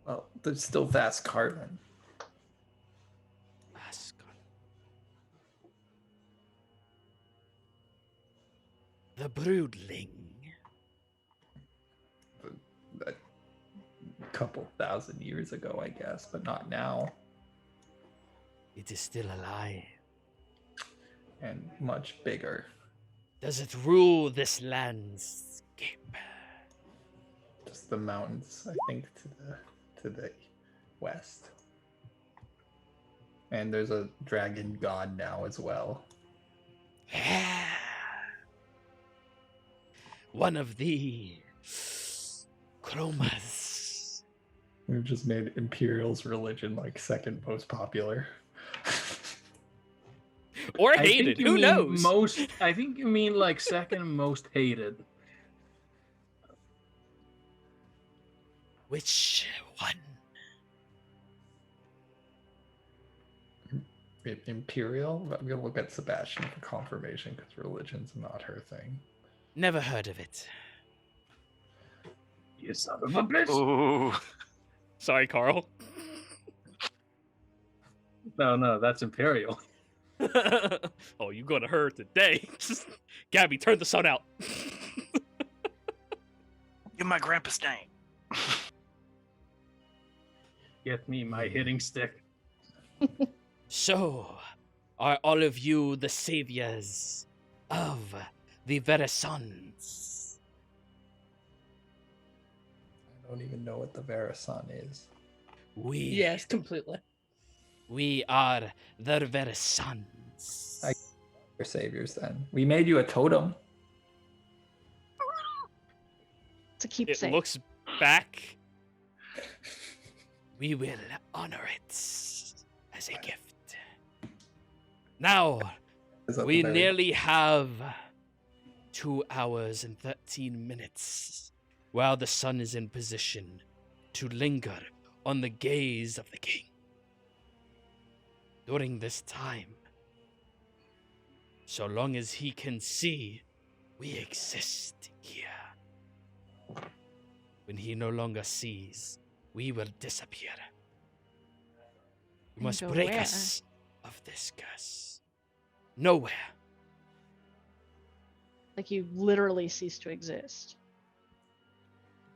Well, there's still Vast Carlin. Ascot. The Broodling. A couple thousand years ago, I guess, but not now. It is still alive. And much bigger. Does it rule this landscape? Just the mountains, I think, to the west. And there's a dragon god now as well. One of the chromas. We've just made Imperial's religion like second most popular. Or I think hated. you Who mean knows? Most. I think you mean like second most hated. Which one? Imperial? I'm gonna look at Sebastian for confirmation because religion's not her thing. Never heard of it. You son of a bitch. Ooh. Sorry, Carl. No, that's Imperial. Oh, you gonna hurt today. Gabby, turn the sun out. Give my grandpa's name. Get me my hitting stick. So, are all of you the saviors of the Verisons? I don't even know what the Verisan is. Yes, completely. We are the Verisons. Your saviors then. We made you a totem. To It keepsake. looks back. We will honor it as a gift. Now, Is that we the very- nearly have 2 hours and 13 minutes while the sun is in position to linger on the gaze of the king. During this time, so long as he can see, we exist here. When he no longer sees, we will disappear. You And must go break where? us of this curse. Nowhere. Like you literally cease to exist.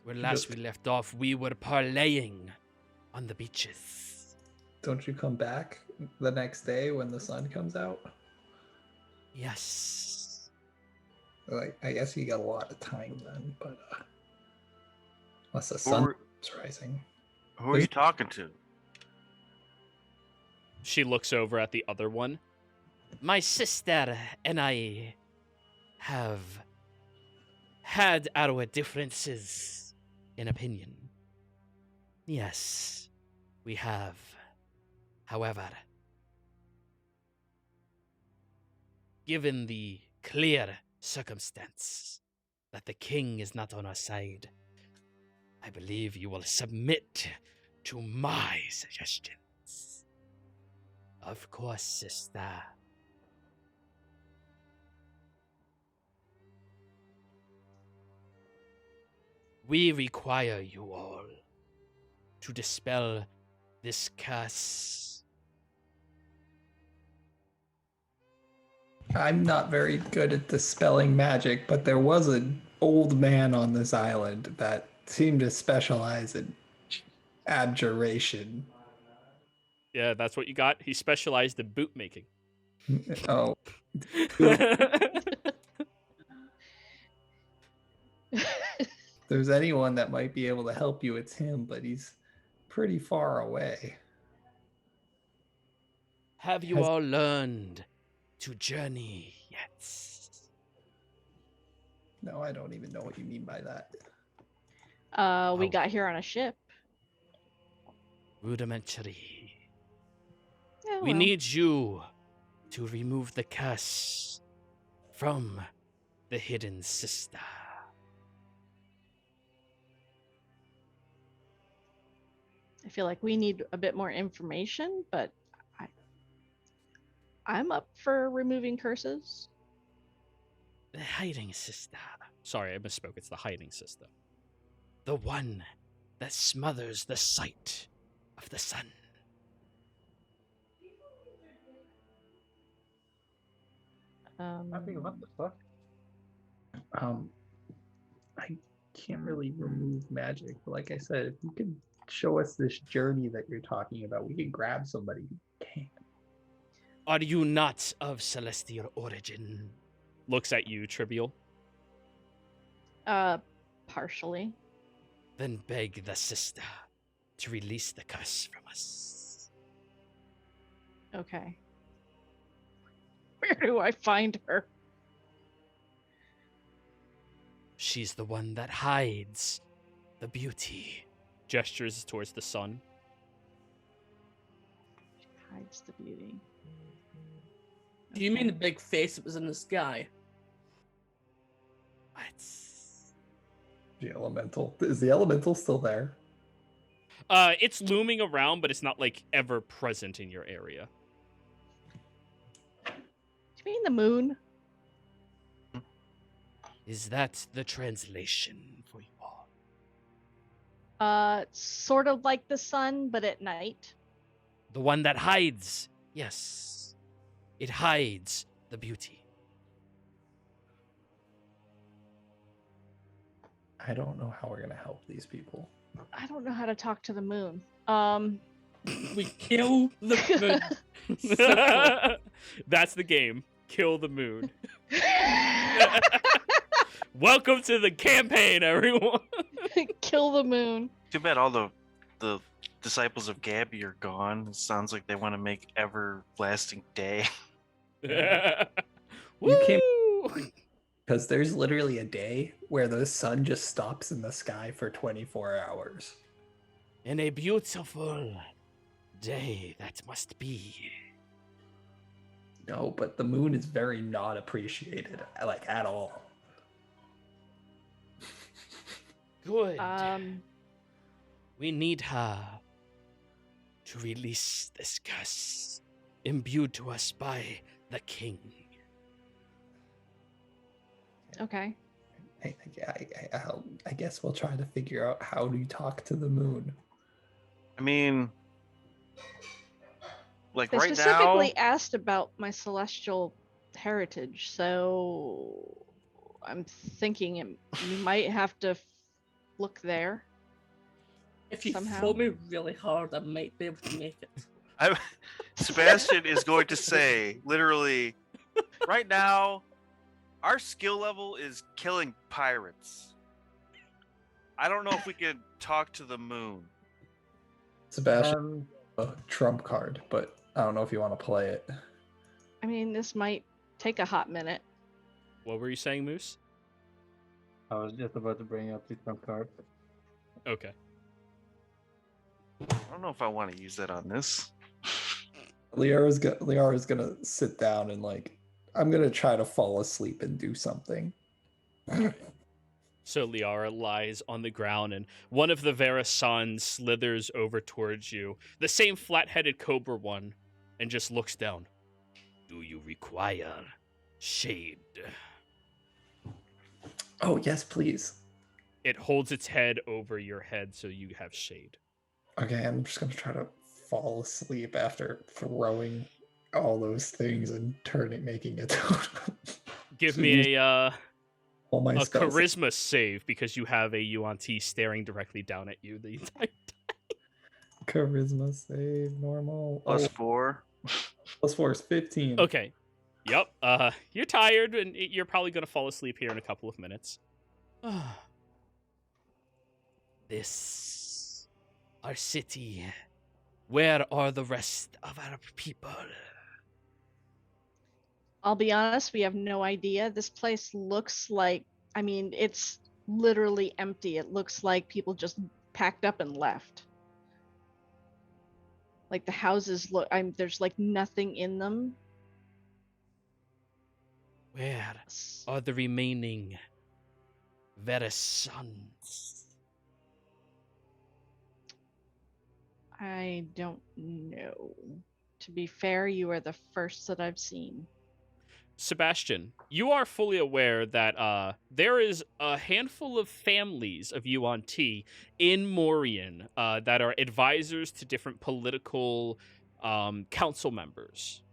When last we left off, we were parlaying on the beaches. Don't you come back the next day when the sun comes out? Yes. Like, I guess you got a lot of time then, but unless the Who sun are, is rising. who are you talking to? She looks over at the other one. My sister and I have had our differences in opinion. Yes, we have. However, given the clear circumstance that the king is not on our side, I believe you will submit to my suggestions. Of course, sister. We require you all to dispel this curse. I'm not very good at dispelling magic, but there was an old man on this island that seemed to specialize in abjuration. Yeah, that's what you got. He specialized in boot making. Oh, if there's anyone that might be able to help you, it's him, but he's pretty far away. Have you all learned to journey yet? No, I don't even know what you mean by that. We Oh. got here on a ship. Rudimentary. Yeah, We well, need you to remove the curse from the hidden sister. I feel like we need a bit more information, but I'm up for removing curses. The hiding sister. Sorry, I misspoke. It's the hiding sister. The one that smothers the sight of the sun. I think, what the fuck? I can't really remove magic, but like I said, if you could show us this journey that you're talking about, we could grab somebody who can. Are you not of celestial origin? Looks at you, Trivial. Partially. Then beg the sister to release the curse from us. Okay. Where do I find her? She's the one that hides the beauty. Gestures towards the sun. Hides the beauty. Do you mean the big face that was in the sky? What? The elemental. Is the elemental still there? It's looming around, but it's not like ever present in your area. Do you mean the moon? Is that the translation for you all? Sort of like the sun, but at night. The one that hides. Yes. It hides the beauty. I don't know how we're gonna help these people. I don't know how to talk to the moon. We kill the moon. Simple. That's the game. Kill the moon. Welcome to the campaign, everyone. Kill the moon. Too bad all the disciples of Gabby are gone. It sounds like they want to make everlasting day. You came- Woo! Because there's literally a day where the sun just stops in the sky for 24 hours. And a beautiful day that must be. No, but the moon is very not appreciated, like at all. Good. Um, We need her to release this curse imbued to us by the king. okay. I guess we'll try to figure out how to talk to the moon. I mean, like They right now, specifically asked about my celestial heritage, so I'm thinking you might have to look there. If you Somehow. throw me really hard, I might be able to make it. Sebastian is going to say, literally, right now, our skill level is killing pirates. I don't know if we could talk to the moon. Sebastian, a trump card, but I don't know if you want to play it. I mean, this might take a hot minute. What were you saying, Moose? I was just about to bring up the trump card. Okay. I don't know if I want to use that on this. Liara's gonna sit down and I'm gonna try to fall asleep and do something. So Liara lies on the ground, and one of the Verisans slithers over towards you, the same flat-headed cobra one, and just looks down. Do you require shade? Oh yes, please. It holds its head over your head so you have shade. Okay, I'm just gonna try to fall asleep after throwing all those things and making it. Give So me all my a spells. charisma save because you have a Yuan-Ti staring directly down at you the entire Charisma save normal. +4. +4 is 15. Okay. Yep. You're tired, and you're probably gonna fall asleep here in a couple of minutes. This, our city. Where are the rest of our people? I'll be honest, we have no idea. This place looks like, I mean, it's literally empty. It looks like people just packed up and left. Like the houses look, there's like nothing in them. Where are the remaining Verisans? I don't know. To be fair, you are the first that I've seen. Sebastian, you are fully aware that there is a handful of families of Yuan-Ti in Morian that are advisors to different political council members.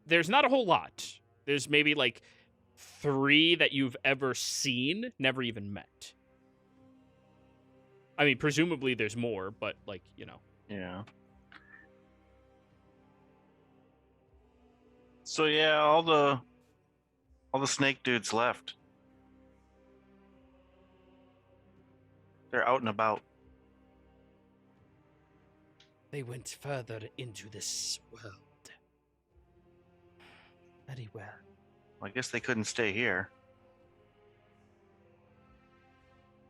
There's not a whole lot. There's maybe like 3 that you've ever seen, never even met. I mean, presumably there's more, but Yeah. So yeah, all the snake dudes left. They're out and about. They went further into this world. Very well. I guess they couldn't stay here.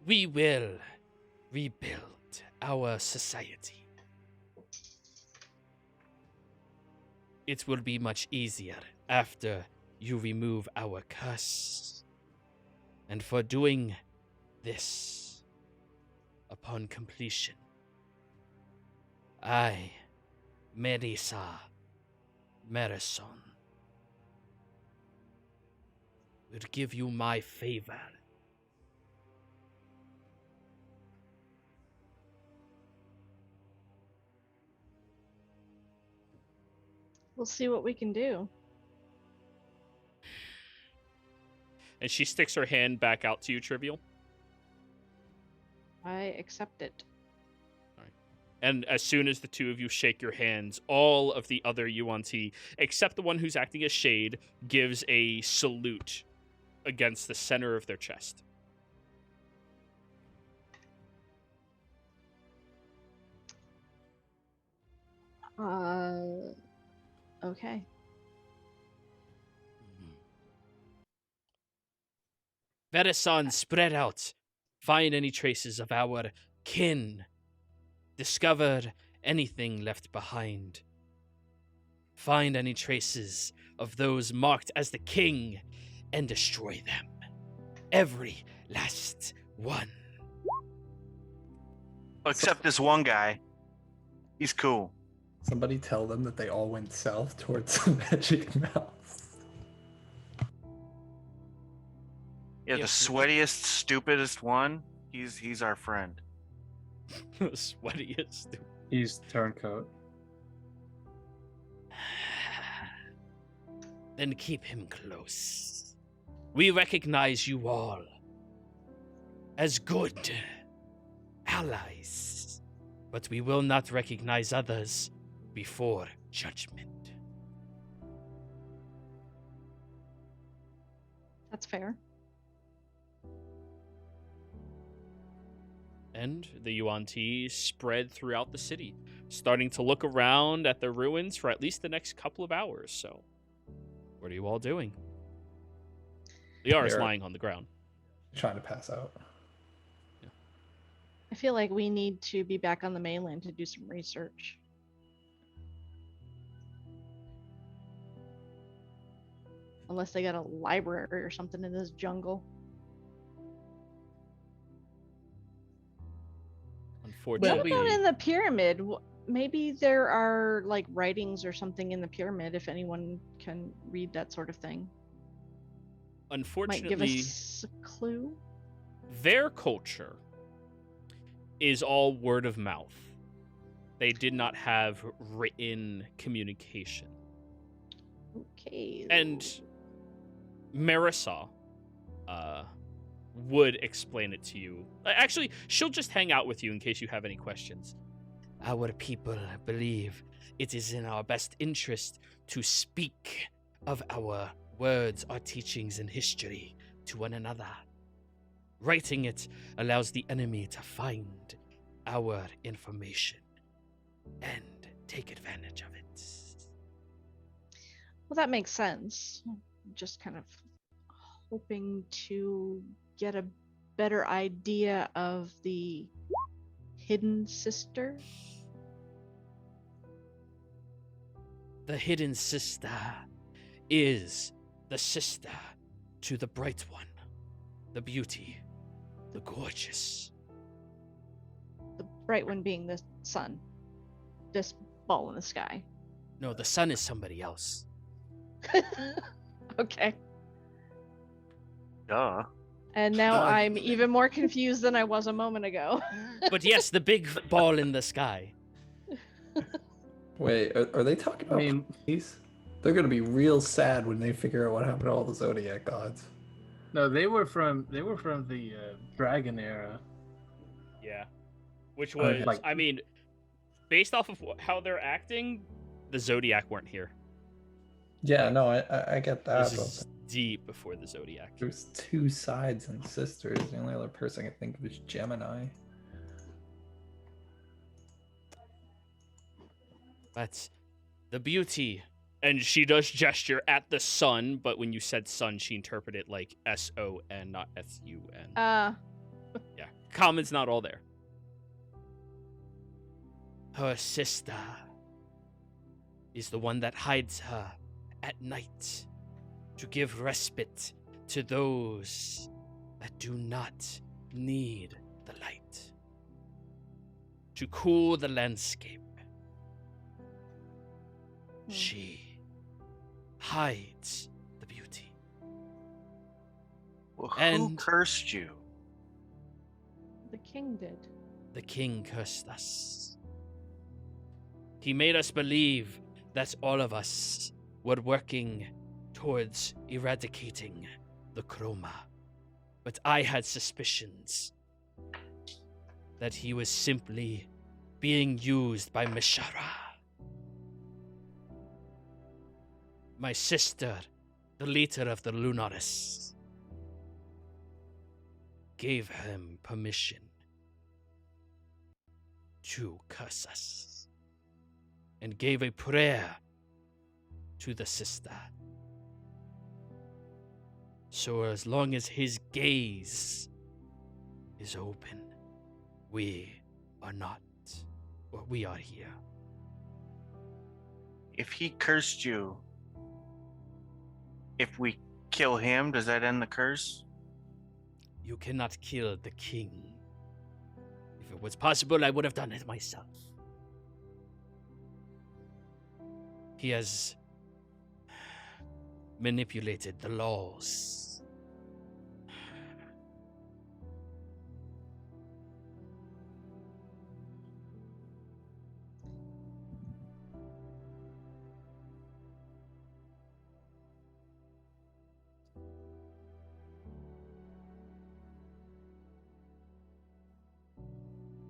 We will rebuild our society. it will be much easier after you remove our curse. And for doing this, upon completion, I, Marisa Marison, will give you my favor. We'll see what we can do. And she sticks her hand back out to you, Trivial. I accept it. And as soon as the two of you shake your hands, all of the other Yuan-Ti, except the one who's acting as Shade, gives a salute against the center of their chest. Okay. Vedasan, spread out. Find any traces of our kin. Discover anything left behind. Find any traces of those marked as the king and destroy them. Every last one. Except this one guy. He's cool. Somebody tell them that they all went south towards the magic mouse. Yeah, the Yes. sweatiest, stupidest one. He's our friend. Sweatiest. He's turncoat. Then keep him close. We recognize you all as good allies, but we will not recognize others before judgment. That's fair. And the Yuan-Ti spread throughout the city, starting to look around at the ruins for at least the next couple of hours. So, what are you all doing? Liara's We're- lying on the ground. Trying to pass out. I feel like we need to be back on the mainland to do some research. Unless they got a library or something in this jungle. What Unfortunately, about in the pyramid? Maybe there are like writings or something in the pyramid if anyone can read that sort of thing. Might give unfortunately, us a clue. their culture is all word of mouth. They did not have written communication. Okay. And Marisa would explain it to you. Actually, she'll just hang out with you in case you have any questions. Our people believe it is in our best interest to speak of our words, our teachings, and history to one another. Writing it allows the enemy to find our information and take advantage of it. Well, that makes sense. Just kind of hoping to get a better idea of the hidden sister. The hidden sister is the sister to the bright one, the beauty, the gorgeous. The bright one being the sun. This ball in the sky. No, the sun is somebody else. Okay. Duh. And now I'm even more confused than I was a moment ago. But yes, the big ball in the sky. Wait, are they talking I about mean, these? They're gonna be real sad when they figure out what happened to all the Zodiac gods. no, they were from the dragon era. Yeah. Which Okay. was, Like- I mean, based off of how they're acting, the Zodiac weren't here. Yeah, no, I get that. This But is deep before the Zodiac. there's two sides and sisters. The only other person I can think of is Gemini. But the beauty, and she does gesture at the sun, but when you said sun, she interpreted it like S-O-N, not S-U-N. Yeah, common's not all there. Her sister is the one that hides her at night to give respite to those that do not need the light, to cool the landscape. She hides the beauty. Well, who And- cursed you? The king did. The king cursed us. He made us believe that all of us were working towards eradicating the chroma. But I had suspicions that he was simply being used by Mishara. My sister, the leader of the Lunaris, gave him permission to curse us and gave a prayer to the sister. So as long as his gaze is open, we are not, or we are here. If he cursed you, if we kill him, does that end the curse? You cannot kill the king. If it was possible, I would have done it myself. He has manipulated the laws.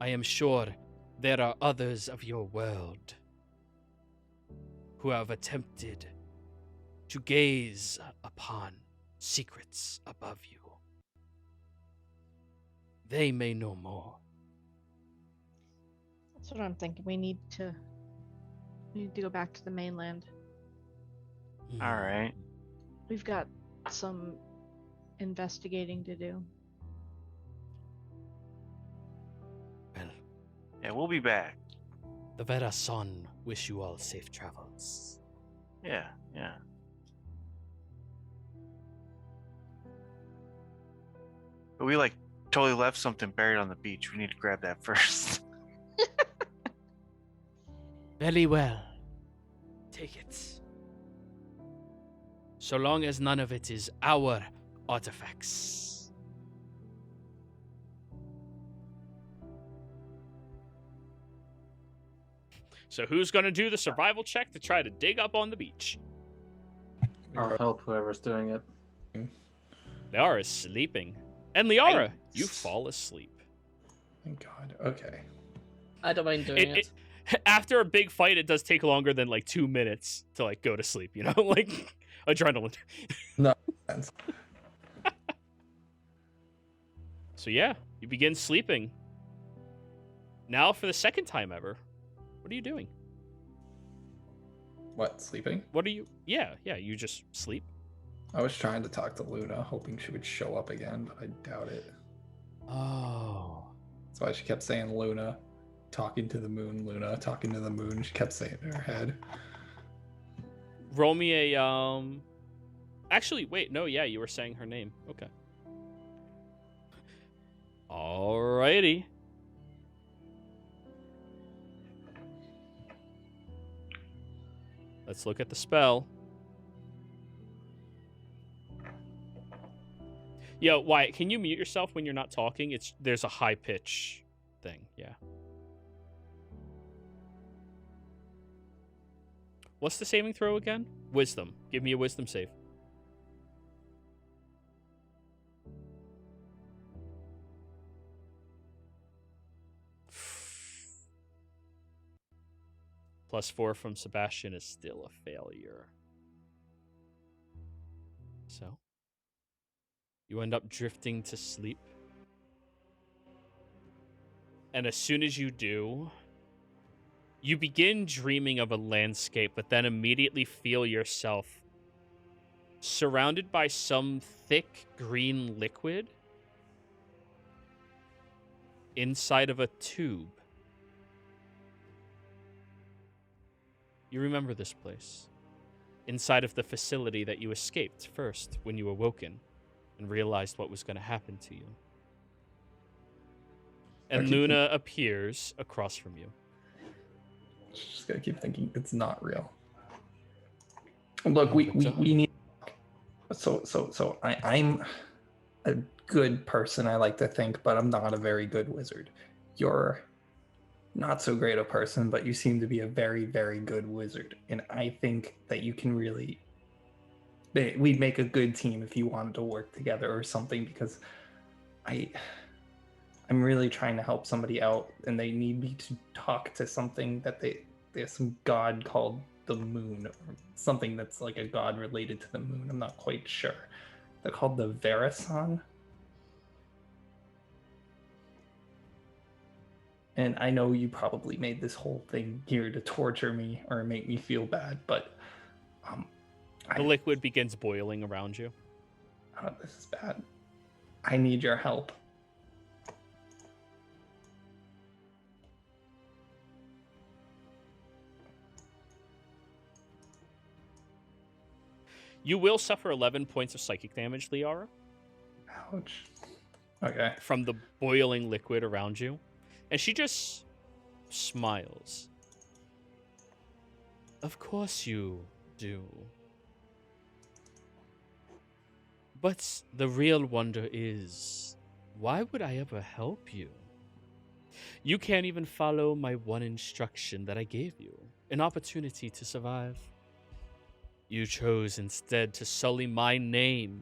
I am sure there are others of your world who have attempted to gaze upon secrets above you. They may know more. That's what I'm thinking. We need to go back to the mainland. All right. We've got some investigating to do. Well, Yeah, we'll be back. the Vera Son wish you all safe travels. Yeah, yeah. But we totally left something buried on the beach. We need to grab that first. Very well. Take it. So long as none of it is our artifacts. So who's going to do the survival check to try to dig up on the beach? I'll help whoever's doing it. Liara is sleeping. And Liara, you fall asleep. Thank God. Okay. I don't mind doing it. After a big fight, it does take longer than 2 minutes to go to sleep, you know? Adrenaline. No sense. So yeah, you begin sleeping. Now for the second time ever. What are you doing? What, sleeping? What are you... Yeah, you just sleep. I was trying to talk to Luna, hoping she would show up again, but I doubt it. Oh. That's why she kept saying Luna. Talking to the moon, Luna. Talking to the moon. She kept saying it in her head. Roll me a, Actually, wait, no, yeah, you were saying her name. Okay. Alrighty. Let's look at the spell. Yo, Wyatt, can you mute yourself when you're not talking? There's a high pitch thing, yeah. What's the saving throw again? Wisdom. Give me a wisdom save. +4 from Sebastian is still a failure. So, you end up drifting to sleep. And as soon as you do, you begin dreaming of a landscape, but then immediately feel yourself surrounded by some thick green liquid inside of a tube. You remember this place. Inside of the facility that you escaped first when you awoken and realized what was going to happen to you. And keep Luna appears across from you. Just gotta keep thinking it's not real. Look, we need. So I'm a good person, I like to think, but I'm not a very good wizard. You're not so great a person, but you seem to be a very, very good wizard. And I think that you can really... We'd make a good team if you wanted to work together or something, because I'm really trying to help somebody out, and they need me to talk to something that there's some god called the moon, or something that's like a god related to the moon. I'm not quite sure. They're called the Verisan. And I know you probably made this whole thing here to torture me or make me feel bad, but the liquid begins boiling around you. Oh, this is bad. I need your help. You will suffer 11 points of psychic damage, Liara. Ouch. Okay. From the boiling liquid around you. And she just smiles. Of course you do. But the real wonder is, why would I ever help you? You can't even follow my one instruction that I gave you, an opportunity to survive. You chose instead to sully my name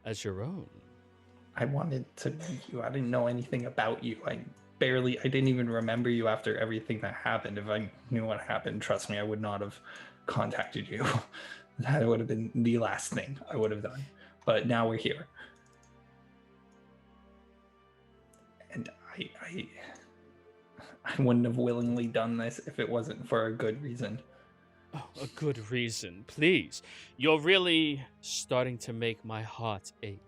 as your own. I wanted to meet you. I didn't know anything about you. I didn't even remember you after everything that happened. If I knew what happened, trust me, I would not have contacted you. That would have been the last thing I would have done. But now we're here. And I wouldn't have willingly done this if it wasn't for a good reason. Oh, a good reason, please. You're really starting to make my heart ache.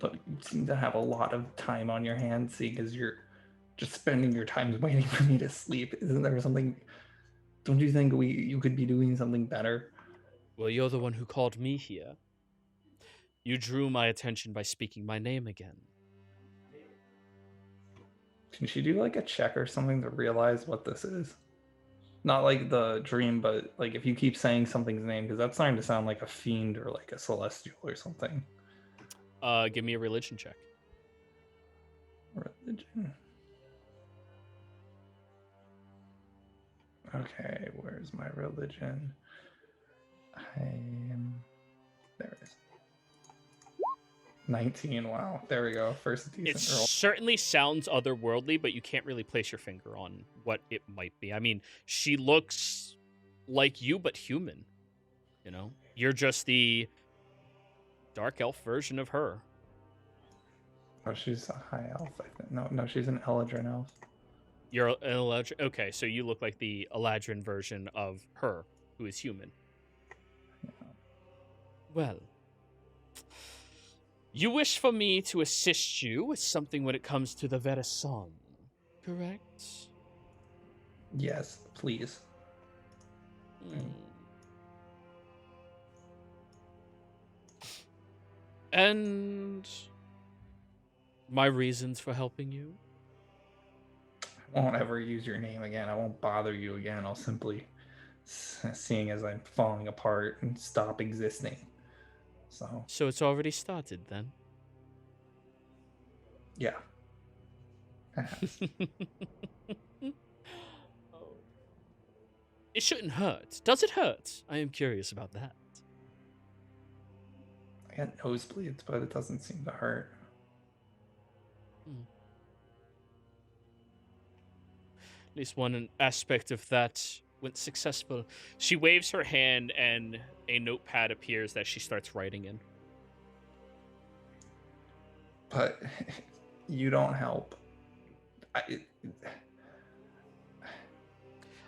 Look, you seem to have a lot of time on your hands, seeing as you're just spending your time waiting for me to sleep. Isn't there something... Don't you think you could be doing something better? Well, you're the one who called me here. You drew my attention by speaking my name again. Can she do like a check or something to realize what this is? Not like the dream, but like if you keep saying something's name, because that's starting to sound like a fiend or like a celestial or something. Give me a religion check. Religion. Okay, where's my religion? There it is. 19, wow. There we go. First decent It roll. certainly sounds otherworldly, but you can't really place your finger on what it might be. I mean, she looks like you, but human. You know? You're just the dark elf version of her. Oh, she's a high elf, I think. No, she's an Eladrin elf. You're an Eladrin. Okay, so you look like the Eladrin version of her, who is human. Yeah. Well, you wish for me to assist you with something when it comes to the Verisan, correct? Yes, please. And my reasons for helping you? I won't ever use your name again. I won't bother you again. I'll simply, seeing as I'm falling apart, and stop existing. So it's already started then? yeah. It shouldn't hurt. Does it hurt? I am curious about that. I got nosebleeds, but it doesn't seem to hurt. At least one aspect of that went successful. She waves her hand and a notepad appears that she starts writing in. But you don't help.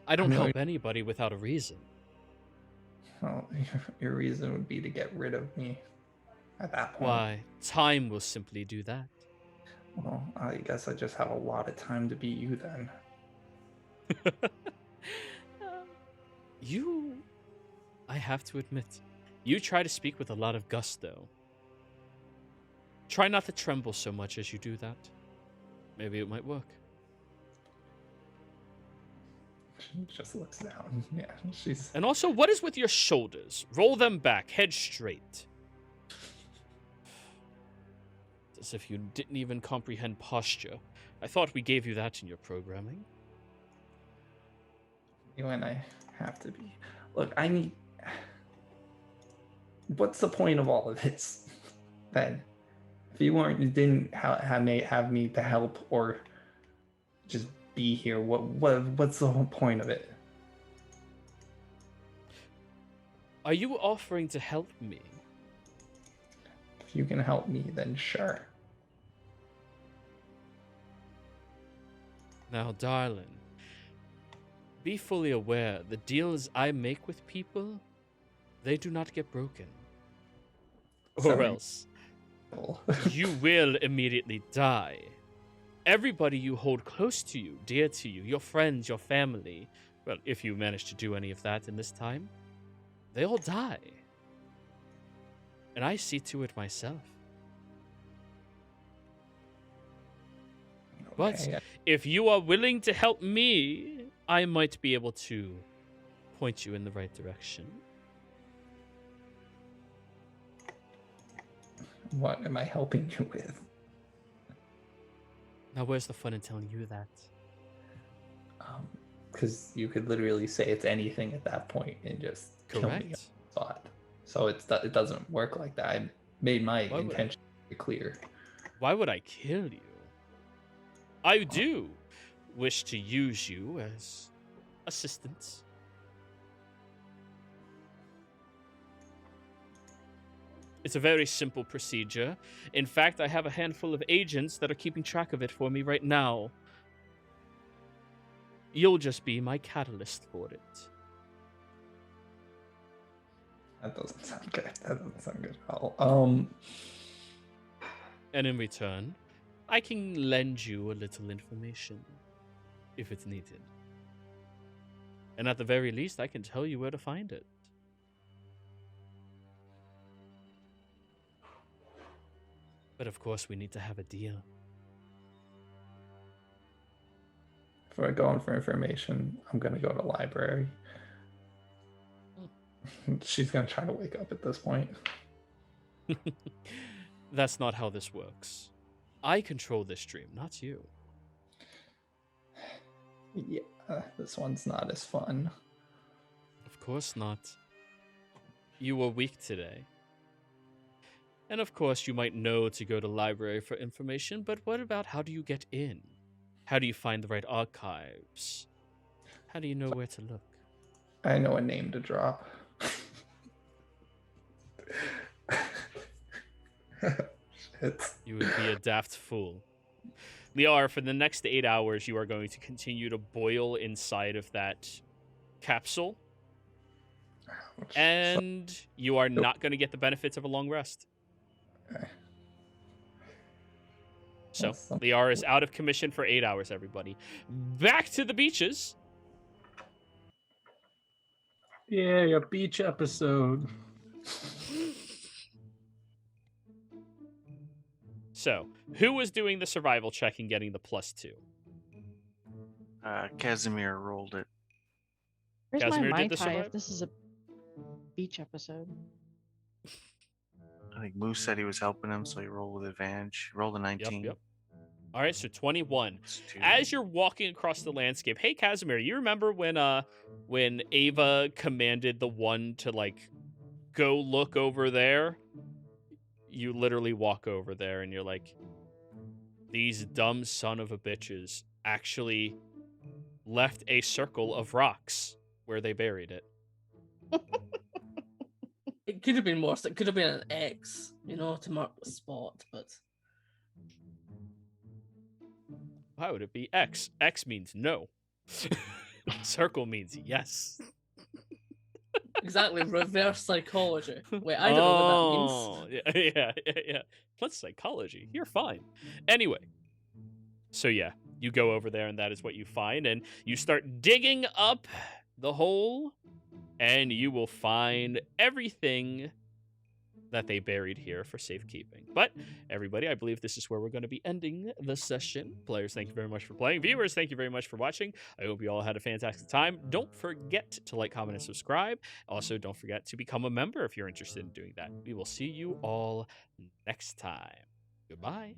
I don't help anybody without a reason. Well, your reason would be to get rid of me at that point. Why, time will simply do that. Well, I guess I just have a lot of time to be you then. I have to admit, you try to speak with a lot of gusto. Try not to tremble so much as you do that. Maybe it might work. She just looks down. Yeah, she's. And also, what is with your shoulders? Roll them back, head straight. As if you didn't even comprehend posture. I thought we gave you that in your programming. You and I have to be. Look, I need. What's the point of all of this? Then, if you didn't have me to help or just be here, what's the whole point of it? Are you offering to help me? If you can help me, then sure. Now, darling, be fully aware the deals I make with people, they do not get broken. Or Sorry. else you will immediately die. Everybody you hold close to you, dear to you, your friends, your family, well, if you manage to do any of that in this time, they all die. And I see to it myself. But Okay, if you are willing to help me, I might be able to point you in the right direction. what am I helping you with? Now, where's the fun in telling you that? Because you could literally say it's anything at that point and just kill me on the Correct. spot. So it doesn't work like that. I made my Why would- intention very clear. Why would I kill you? I do wish to use you as assistance. It's a very simple procedure. In fact, I have a handful of agents that are keeping track of it for me right now. You'll just be my catalyst for it. That doesn't sound good. That doesn't sound good at all. And in return, I can lend you a little information if it's needed. And at the very least, I can tell you where to find it. But of course, we need to have a deal. If we're going for information, I'm gonna go to library. She's gonna try to wake up at this point. That's not how this works. I control this stream, not you. Yeah, this one's not as fun. Of course not. You were weak today. And of course, you might know to go to library for information, but what about how do you get in? How do you find the right archives? How do you know where to look? I know a name to drop. Shit. You would be a daft fool. Liar, for the next 8 hours, you are going to continue to boil inside of that capsule, and you are not going to get the benefits of a long rest. Okay. So, That's some- Liar is out of commission for 8 hours, everybody. Back to the beaches. Yeah, a beach episode. So, who was doing the survival check and getting the +2? Casimir rolled it. Where's Casimir my did Mai the Tai survival? if this is a beach episode? I think Moose said he was helping him, so he rolled with advantage. He rolled a 19. Yep. All right, so 21. It's two. As you're walking across the landscape, hey Casimir, you remember when Ava commanded the one to like go look over there? You literally walk over there and you're like, these dumb son of a bitches actually left a circle of rocks where they buried it. It could have been worse. It could have been an X, to mark the spot, but Why would it be X? X means no. Circle means yes. exactly reverse psychology. Wait, I don't know what that means. Yeah. What's psychology? You're fine. Anyway, so yeah, you go over there and that is what you find, and you start digging up the hole, and you will find everything that they buried here for safekeeping. But everybody, I believe this is where we're going to be ending the session. Players, thank you very much for playing. Viewers, thank you very much for watching. I hope you all had a fantastic time. Don't forget to like, comment, and subscribe. Also, don't forget to become a member if you're interested in doing that. We will see you all next time. Goodbye.